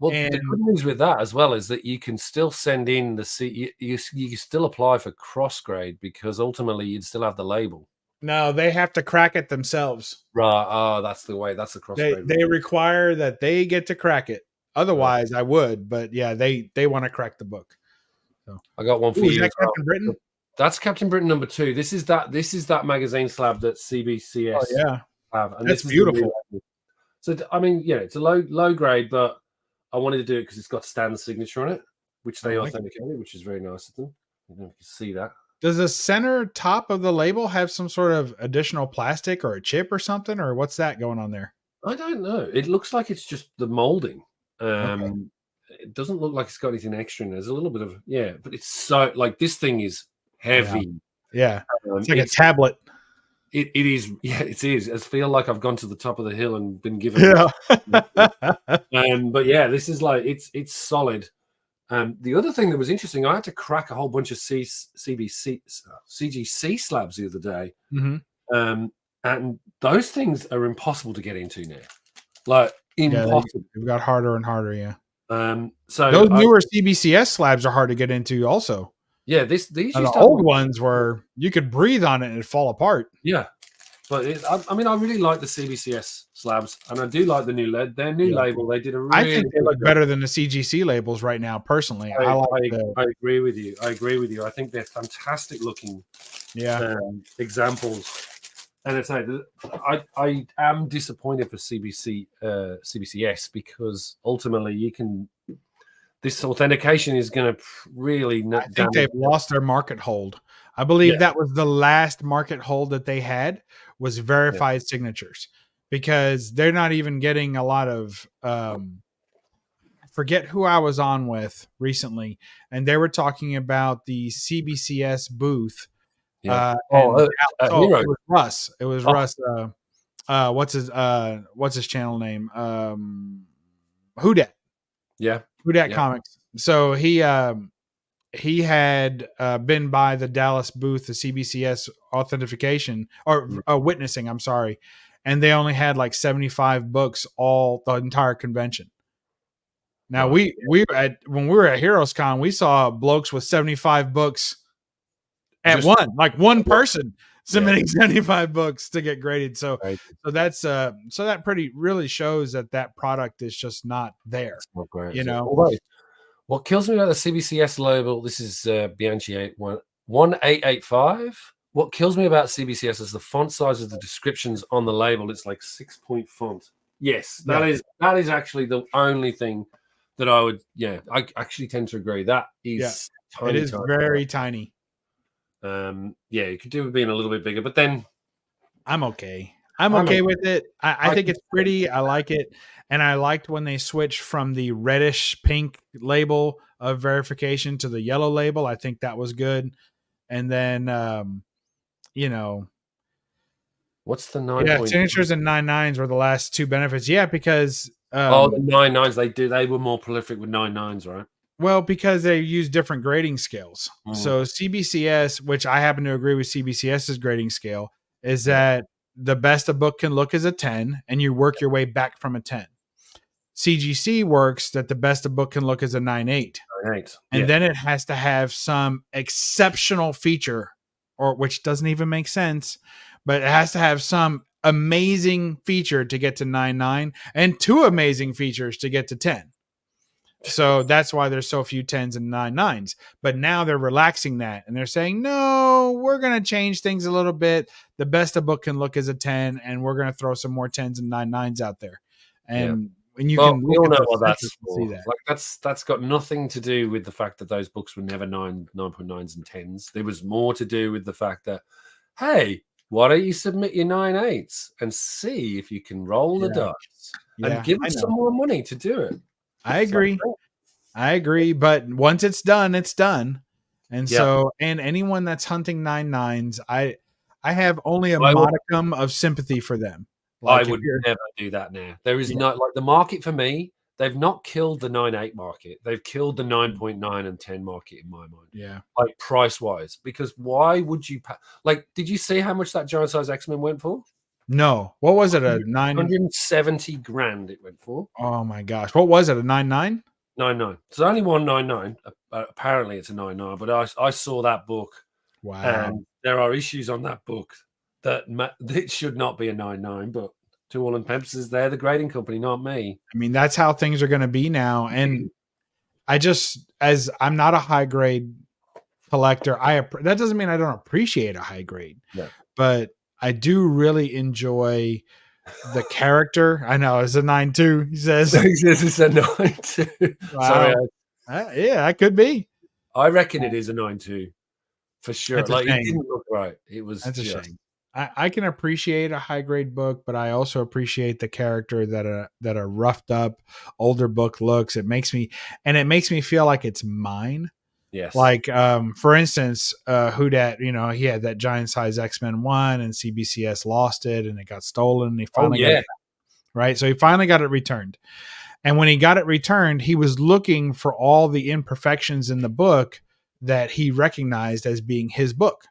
Well, the good news with that as well is that you can still send in the you can still apply for cross grade because ultimately you'd still have the label. No, they have to crack it themselves. Right. Oh, that's the way. That's the cross grade. They require that they get to crack it. Otherwise, I would. But yeah, they want to crack the book. So I got one for you. Is that Captain Britain? That's Captain Britain number 2. This is that magazine slab that CBCS have, and that's beautiful. So I mean, it's a low grade, but I wanted to do it because it's got standard signature on it, which they authenticated, which is very nice of them. I don't know if you can see that. Does the center top of the label have some sort of additional plastic or a chip or something, or what's that going on there? I don't know. It looks like it's just the molding. It doesn't look like it's got anything extra in there. There's a little bit of but it's so like this thing is heavy. Yeah. It's like a tablet. It is. Yeah, it is. I feel like I've gone to the top of the hill and been given. But yeah, this is like it's solid. The other thing that was interesting, I had to crack a whole bunch of CGC slabs the other day, and those things are impossible to get into now. Like impossible. They've got harder and harder. Yeah. So those newer CBCS slabs are hard to get into, also. Yeah, these the old ones were you could breathe on it and it'd fall apart. Yeah, but I mean, I really like the CBCS slabs, and I do like the new lead. Their new label, they did a really. I think they look better than the CGC labels right now. Personally, I agree with you. I think they're fantastic looking. Examples. And I am disappointed for CBCS because ultimately this authentication is going to really. I think they've lost their market hold. I believe that was the last market hold that they had was verified signatures, because they're not even getting a lot of. I forget who I was on with recently, and they were talking about the CBCS booth. It was Russ. It was Russ. What's his channel name? Who Dat? Yeah. Who Dat Comics. So he had been by the Dallas booth, the CBCS authentication or witnessing. I'm sorry, and they only had like 75 books all the entire convention. Now when we were at Heroes Con, we saw blokes with 75 books at one person submitting 75 books to get graded. So that's so that pretty really shows that product is just not there. It's not great, you know. Right. What kills me about the CBCS label, this is Bianchi 1885. What kills me about CBCS is the font size of the descriptions on the label. It's like 6-point font. Yes, that is actually the only thing that I would. Yeah, I actually tend to agree. That is tiny. It is very tiny. It could do with being a little bit bigger, but then I'm okay. I'm okay with it. I think it's pretty. I like it. And I liked when they switched from the reddish pink label of verification to the yellow label. I think that was good. And then, what's the 9? Yeah, signatures and 9.9s were the last two benefits. Yeah, because the 9.9s they were more prolific with 9.9s, right? Well, because they use different grading scales. So CBCS, which I happen to agree with CBCS's grading scale, is that the best a book can look is a 10, and you work your way back from a 10. CGC works that the best a book can look is a 9.8. And then it has to have some exceptional feature, or which doesn't even make sense, but it has to have some amazing feature to get to 9.9 and 2 amazing features to get to 10. So that's why there's so few 10s and 9.9s. But now they're relaxing that, and they're saying, no, we're going to change things a little bit. The best a book can look is a 10, and we're going to throw some more 10s and 9.9s out there. And and you Well, can we look all at know the what census that's and see for. that. Like that's got nothing to do with the fact that those books were never 9.9s and 10s. There was more to do with the fact that, hey, why don't you submit your 9.8s and see if you can roll the Yeah. dice and Yeah, give I us know. some more money to do it? I So, agree. I agree. But once it's done, it's done. And yeah, so, and anyone that's hunting 9.9s, I have only a I would, modicum of sympathy for them. I Like if would you're, never do that now. There is yeah, no, like, the market for me. They've not killed the 9.8 market. They've killed the 9.9 and 10 market in my mind. yeah. Like, price wise, because why would you like, did you see how much that giant size X-Men went for? No, what was it? A 9? 170 grand it went for. Oh my gosh, what was it? A 9.9? 9.9. There's only one 9.9. Apparently it's a 9.9, but I saw that book, Wow. and there are issues on that book that it should not be a 9.9, but to all purposes, they're the grading company, not me. I mean, that's how things are going to be now. And I just, as I'm not a high grade collector, that doesn't mean I don't appreciate a high grade, Yeah. but I do really enjoy the character. I know it's a 9.2. He says, This is a 9.2. Sorry, "Wow, yeah, that could be." I reckon it is a 9.2 for sure. That's a Like, it shame. didn't look right. It was That's a just, shame. I can appreciate a high grade book, but I also appreciate the character that a roughed up older book looks. It makes me feel like it's mine. yes. Like for instance, who dat, he had that giant size X-Men 1 and CBCS lost it and it got stolen and he Oh, finally got yeah. it back, right? So he finally got it returned. And when he got it returned, he was looking for all the imperfections in the book that he recognized as being his book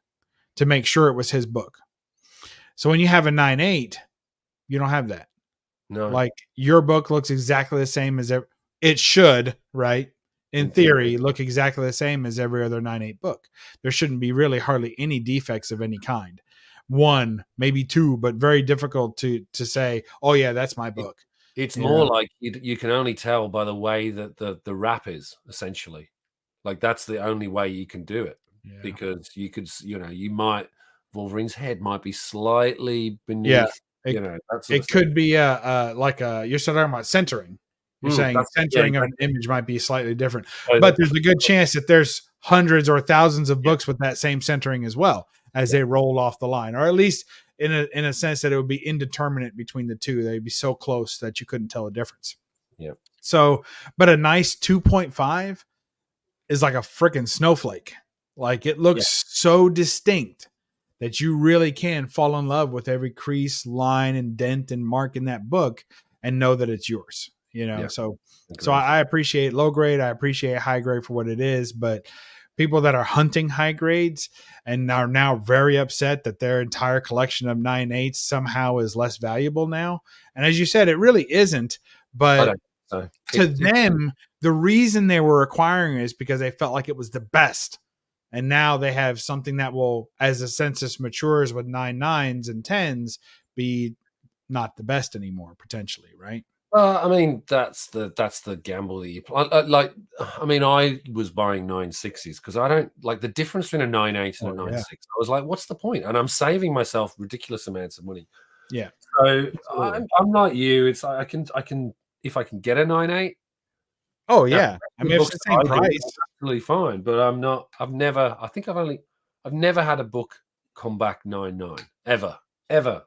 to make sure it was his book. So when you have a 9.8, you don't have that. No. Like your book looks exactly the same as it should, right? In theory, look exactly the same as every other 9.8 book. There shouldn't be really hardly any defects of any kind. One, maybe two, but very difficult to say, oh yeah, that's my book. It's You more know? like you can only tell by the way that the wrap is, essentially. Like, that's the only way you can do it, Yeah. because you could, you might, Wolverine's head might be slightly Yeah. beneath, that sort of It thing. could be like you're still talking about centering. You're saying That's, yeah, centering of an exactly. image might be slightly different, So but there's a good chance that there's hundreds or thousands of yeah, books with that same centering as well as yeah, they roll off the line, or at least in a sense that it would be indeterminate between the two. They'd be so close that you couldn't tell a difference. yeah, So, but a nice 2.5 is like a freaking snowflake. Like it yeah, looks so distinct that you really can fall in love with every crease, line, and dent and mark in that book and know that it's yours. yeah. So Agreed. I appreciate low grade. I appreciate high grade for what it is, but people that are hunting high grades and are now very upset that their entire collection of 9.8s somehow is less valuable now. And as you said, it really isn't. I But don't know. to them, the reason they were acquiring it is because they felt like it was the best. And now they have something that will, as the census matures with 9.9s and 10s, be not the best anymore, potentially, right? I mean, that's the gamble that you play. Like, I mean, I was buying 9.6s because I don't like the difference between a 9.8 and a Oh, yeah. 9.6. I was like, what's the point? And I'm saving myself ridiculous amounts of money. Yeah. So Absolutely. I'm like you. It's like I can if I can get a 9.8, Oh, now, yeah. I the mean, if it's books the that same I do, price. that's absolutely fine. But I'm not. I've never. I think I've never had a book come back 9.9 ever, ever.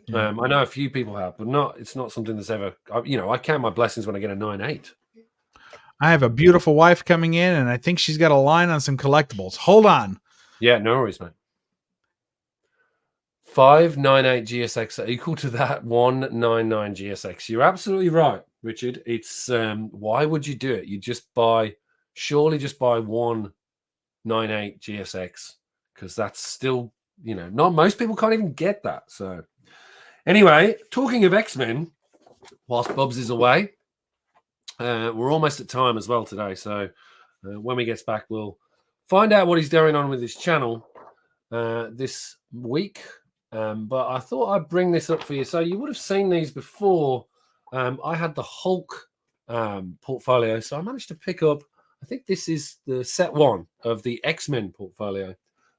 Yeah. I know a few people have, but not. It's not something that's ever. I count my blessings when I get a 9.8. I have a beautiful wife coming in, and I think she's got a line on some collectibles. Hold on. Yeah, no worries, mate. 598 GSX are equal to that 199 GSX. You're absolutely right, Richard. It's why would you do it? You surely just buy 198 GSX, because that's still, not most people can't even get that. So anyway, talking of X-Men, whilst Bubs is away, we're almost at time as well today. So when we gets back, we'll find out what he's going on with his channel this week. But I thought I'd bring this up for you. So you would have seen these before. I had the Hulk portfolio, so I managed to pick up, I think this is the set one of the X-Men portfolio.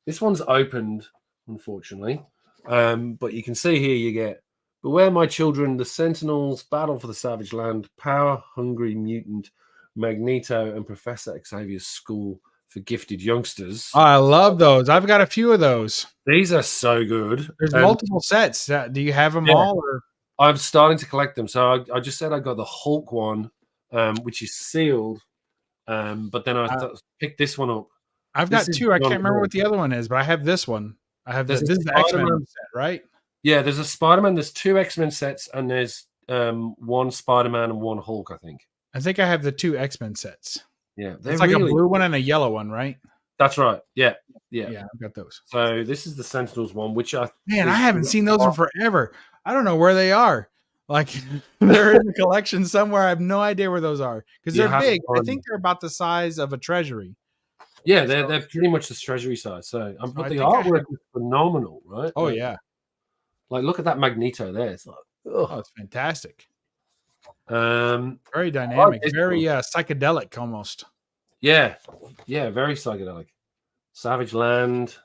This one's opened, unfortunately. But you can see here you get Beware, my children, the Sentinels battle for the Savage Land, power-hungry mutant Magneto, and Professor Xavier's school for gifted youngsters. Oh, I love those. I've got a few of those. These are so good. There's And multiple sets. Do you have them all? Or? I'm starting to collect them. So I just said I got the Hulk one, which is sealed. But then I picked this one up. I've got two. I can't remember what the other one is, but I have this one. I have this is the X-Men set, right? Yeah, there's a Spider-Man. There's 2 X-Men sets, and there's 1 Spider-Man and 1 Hulk, I think. I think I have the 2 X-Men sets. Yeah, it's like a blue one and a yellow one, right? That's right. Yeah. I've got those. So this is the Sentinels one, which I haven't seen those in forever. I don't know where they are. Like they're in the collection somewhere. I have no idea where those are because they're big. I think they're about the size of a treasury. Yeah, they're pretty much the treasury size. So but the artwork is phenomenal, right? Oh yeah. Like look at that Magneto there. It's like oh, it's fantastic. Very dynamic, very psychedelic almost. Yeah, very psychedelic. Savage Land,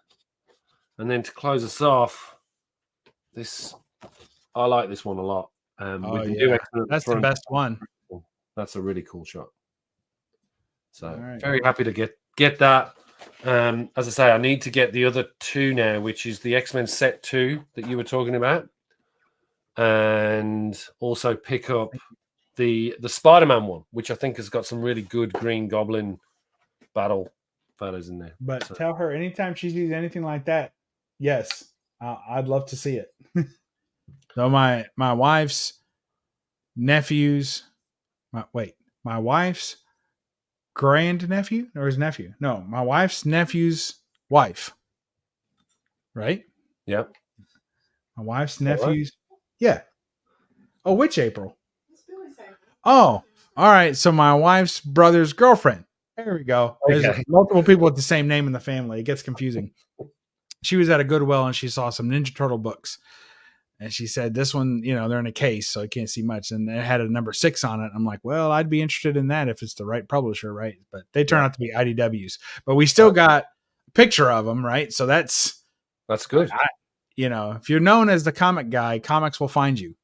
and then to close us off, I like this one a lot. That's the best one. That's a really cool shot. So very happy to get that. As I say, I need to get the other 2 now, which is the X-Men set 2 that you were talking about, and also pick up the Spider-Man one, which I think has got some really good Green Goblin battle photos in there. But tell her anytime she sees anything like that, yes, I'd love to see it. So my wife's nephew's my wife's grandnephew or his nephew? No, my wife's nephew's wife. Right? Yep. My wife's nephew's. Yeah. Oh, which April? Oh, all right. So my wife's brother's girlfriend. There we go. There's multiple people with the same name in the family. It gets confusing. She was at a Goodwill and she saw some Ninja Turtle books. And she said, this one, they're in a case, so I can't see much. And it had a number 6 on it. I'm like, well, I'd be interested in that if it's the right publisher, right? But they turn out to be IDWs. But we still got a picture of them, right? So that's good. If you're known as the comic guy, comics will find you.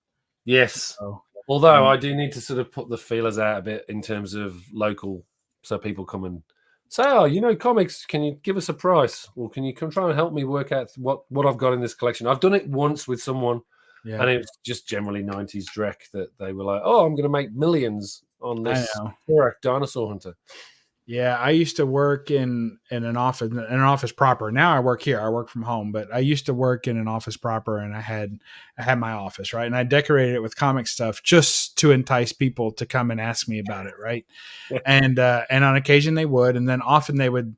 Yes. So, although I do need to sort of put the feelers out a bit in terms of local, so people come and say, oh, comics, can you give us a price? Or can you come try and help me work out what I've got in this collection? I've done it once with someone, and it was just generally 90s Drek that they were like, oh, I'm going to make millions on this dinosaur hunter. Yeah, I used to work in an office proper. Now I work here. I work from home, but I used to work in an office proper, and I had my office, right? And I decorated it with comic stuff just to entice people to come and ask me about it, right? And on occasion they would, and then often they would.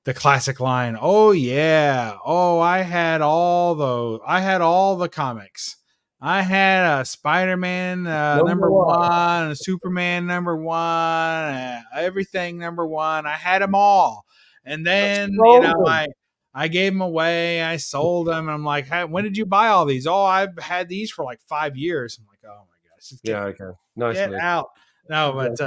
The classic line, "Oh yeah, I had all those. I had all the comics. I had a Spider-Man number 1, a Superman number 1, everything number 1. I had them all." And then I gave them away. I sold them. And I'm like, hey, when did you buy all these? Oh, I've had these for like 5 years. I'm like, oh my gosh. Okay. Nice. Get out. No, but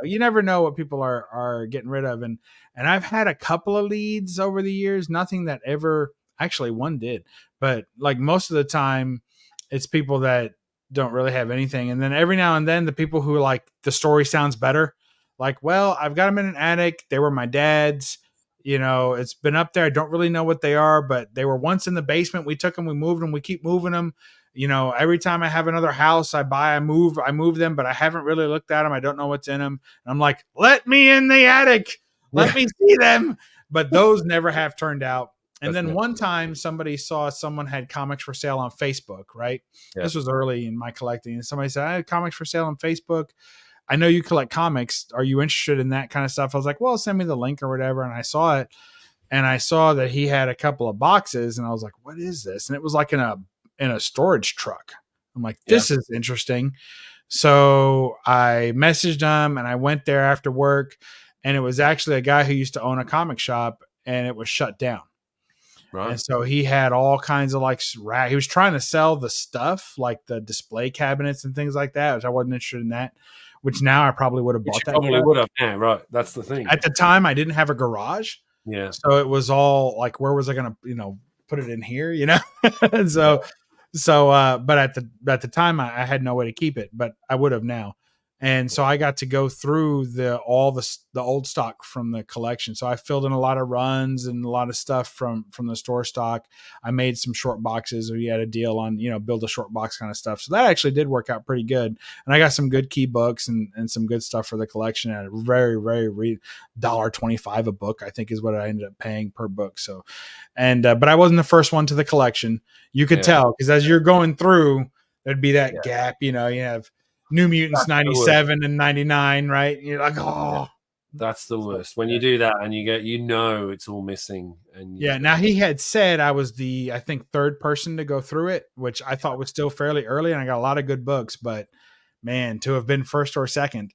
you never know what people are getting rid of. And I've had a couple of leads over the years. Nothing that ever, actually one did, but like most of the time it's people that don't really have anything. And then every now and then the people who like the story sounds better, like, well, I've got them in an attic. They were my dad's, it's been up there. I don't really know what they are, but they were once in the basement. We took them, we moved them, we keep moving them. Every time I have another house I move them, but I haven't really looked at them. I don't know what's in them. And I'm like, let me in the attic. Let me see them. But those never have turned out. And then one time somebody saw someone had comics for sale on Facebook, right? Yeah. This was early in my collecting. And somebody said, I had comics for sale on Facebook. I know you collect comics. Are you interested in that kind of stuff? I was like, well, send me the link or whatever. And I saw it. And I saw that he had a couple of boxes. And I was like, what is this? And it was like in a storage truck. I'm like, this is interesting. So I messaged him and I went there after work. And it was actually a guy who used to own a comic shop, and it was shut down. Right. And so he had all kinds of he was trying to sell the stuff like the display cabinets and things like that, which I wasn't interested in that, which now I probably would have bought that. Probably would have. Yeah, right. That's the thing. At the time I didn't have a garage. Yeah. So it was all like, where was I going to, put it in here, And so So, but at the time, I had no way to keep it, but I would have now. And so I got to go through all the old stock from the collection. So I filled in a lot of runs and a lot of stuff from the store stock. I made some short boxes. We had a deal on build a short box kind of stuff. So that actually did work out pretty good. And I got some good key books and some good stuff for the collection at a very very $1.25 a book, I think is what I ended up paying per book. So, and but I wasn't the first one to the collection. You could tell because as you're going through, there'd be that gap. You have New Mutants 97 and 99, right? And you're like, oh, that's the worst when you do that and you get, it's all missing. And now he had said I was the, I think, third person to go through it, which I thought was still fairly early, and I got a lot of good books, but man, to have been first or second.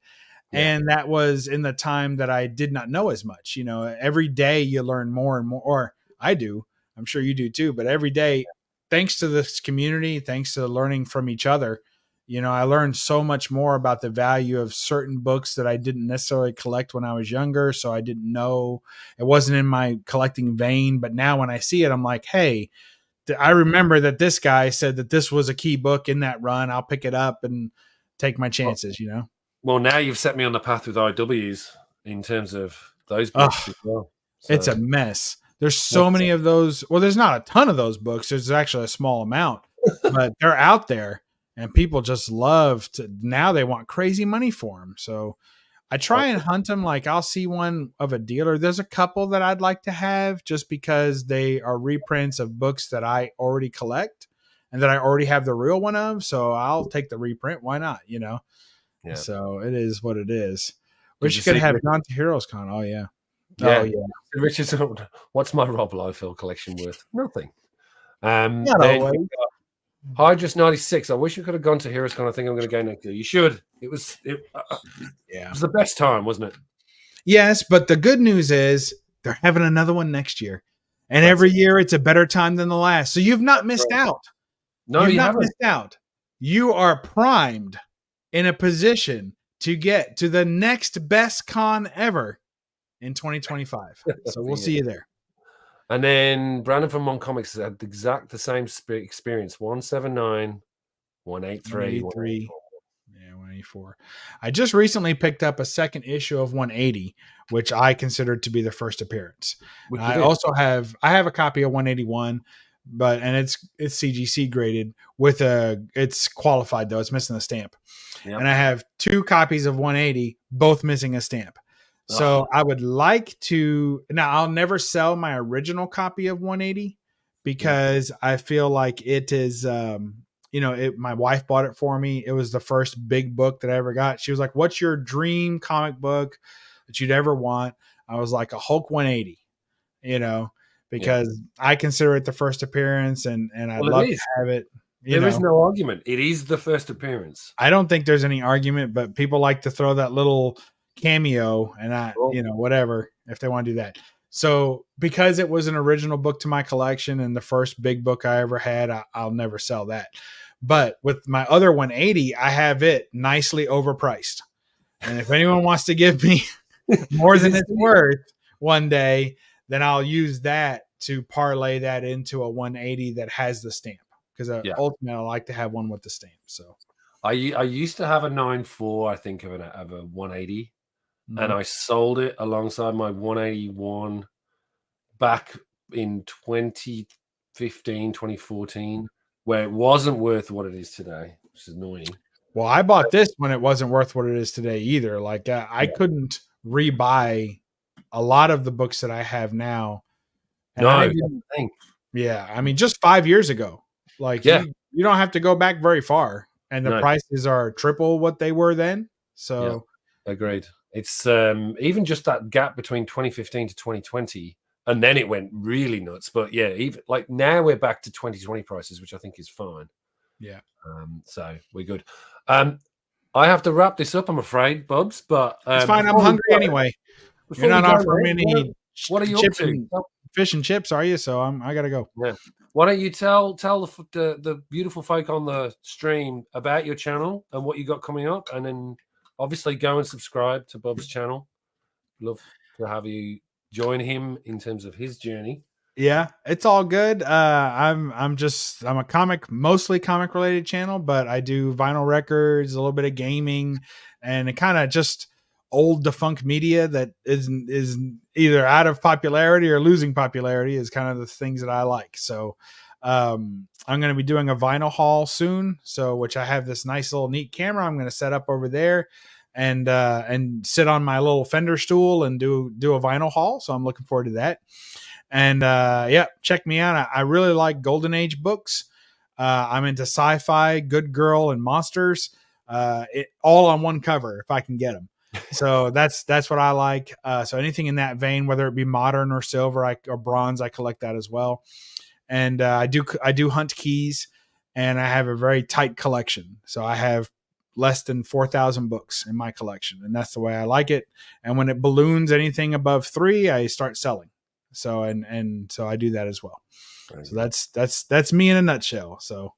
And that was in the time that I did not know as much. Every day you learn more and more, or I do. I'm sure you do too, but every day, thanks to this community, thanks to learning from each other, I learned so much more about the value of certain books that I didn't necessarily collect when I was younger. So I didn't know, it wasn't in my collecting vein. But now when I see it, I'm like, hey, I remember that this guy said that this was a key book in that run. I'll pick it up and take my chances, Well, now you've set me on the path with IWs in terms of those books as well. So. It's a mess. There's so many of those. Well, there's not a ton of those books. There's actually a small amount, but they're out there. And people just love to, now they want crazy money for them. So I try and hunt them. Like I'll see one of a dealer. There's a couple that I'd like to have just because they are reprints of books that I already collect and that I already have the real one of. So I'll take the reprint. Why not? Yeah. So it is what it is. Wish you could have gone to Heroes Con. Oh yeah. Oh yeah. Richard, what's my Rob Liefeld collection worth? Nothing. Hydrus 96. I wish you could have gone to Heroes Con. I think I'm going to go next year. You should. It was the best time, wasn't it? Yes, but the good news is they're having another one next year, and every year it's a better time than the last. So you've not missed out. No, you haven't missed out. You are primed in a position to get to the next best con ever in 2025. So we'll see you there. And then Brandon from Mon Comics had the same experience. 179, 183, 184. I just recently picked up a second issue of 180, which I considered to be the first appearance. I also have a copy of 181, and it's CGC graded it's qualified though. It's missing a stamp. Yep. And I have 2 copies of 180, both missing a stamp. So I would like to, now I'll never sell my original copy of 180 because I feel like it is, my wife bought it for me. It was the first big book that I ever got. She was like, what's your dream comic book that you'd ever want? I was like, a Hulk 180, because I consider it the first appearance and I'd love to have it. There is no argument. It is the first appearance. I don't think there's any argument, but people like to throw that little cameo and whatever, if they want to do that. So because it was an original book to my collection and the first big book I ever had, I'll never sell that. But with my other 180, I have it nicely overpriced. And if anyone wants to give me more than it's worth one day, then I'll use that to parlay that into a 180 that has the stamp. Because ultimately I like to have one with the stamp. So I used to have a 9.4, I think, of a 180. And I sold it alongside my 181 back in 2015, 2014, where it wasn't worth what it is today, which is annoying. Well, I bought this when it wasn't worth what it is today either. Like I couldn't rebuy a lot of the books that I have now. And I mean, just 5 years ago, like you don't have to go back very far, and the prices are triple what they were then. So agreed. It's even just that gap between 2015 to 2020, and then it went really nuts. But even like now we're back to 2020 prices, which I think is fine. Yeah. So we're good. I have to wrap this up, I'm afraid, Bubs. But it's fine. I'm hungry anyway. You're not offering any. What are you up to? Fish and chips, are you? So I gotta go. Yeah. Why don't you tell the beautiful folk on the stream about your channel and what you got coming up, and then obviously go and subscribe to Bob's channel. Love to have you join him in terms of his journey. Yeah, it's all good. I'm a mostly comic related channel, but I do vinyl records, a little bit of gaming, and it kind of just old defunct media that is either out of popularity or losing popularity is kind of the things that I like. So I'm going to be doing a vinyl haul soon. So which I have this nice little neat camera I'm going to set up over there and sit on my little Fender stool and do a vinyl haul. So I'm looking forward to that. And yeah, check me out. I really like Golden Age books. I'm into sci-fi, good girl, and monsters. All on one cover if I can get them. So that's what I like. So anything in that vein, whether it be modern or silver or bronze, I collect that as well. And I do hunt keys, and I have a very tight collection. So I have less than 4,000 books in my collection, and that's the way I like it. And when it balloons anything above 3, I start selling. So and so I do that as well. So that's me in a nutshell. So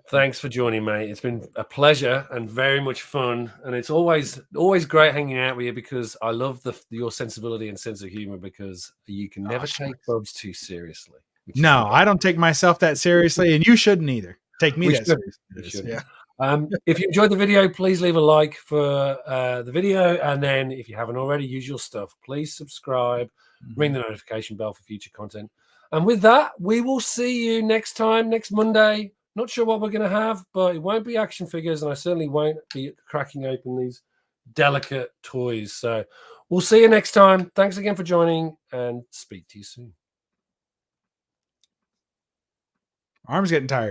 thanks for joining, mate. It's been a pleasure and very much fun, and it's always great hanging out with you because I love your sensibility and sense of humor because you can never take Bubs too seriously. No, I don't take myself that seriously, and you shouldn't either. Take me that seriously. Yeah. If you enjoyed the video, please leave a like for the video, and then if you haven't already, usual stuff. Please subscribe, ring the notification bell for future content. And with that, we will see you next time, next Monday. Not sure what we're going to have, but it won't be action figures, and I certainly won't be cracking open these delicate toys. So we'll see you next time. Thanks again for joining, and speak to you soon. Arm's getting tired.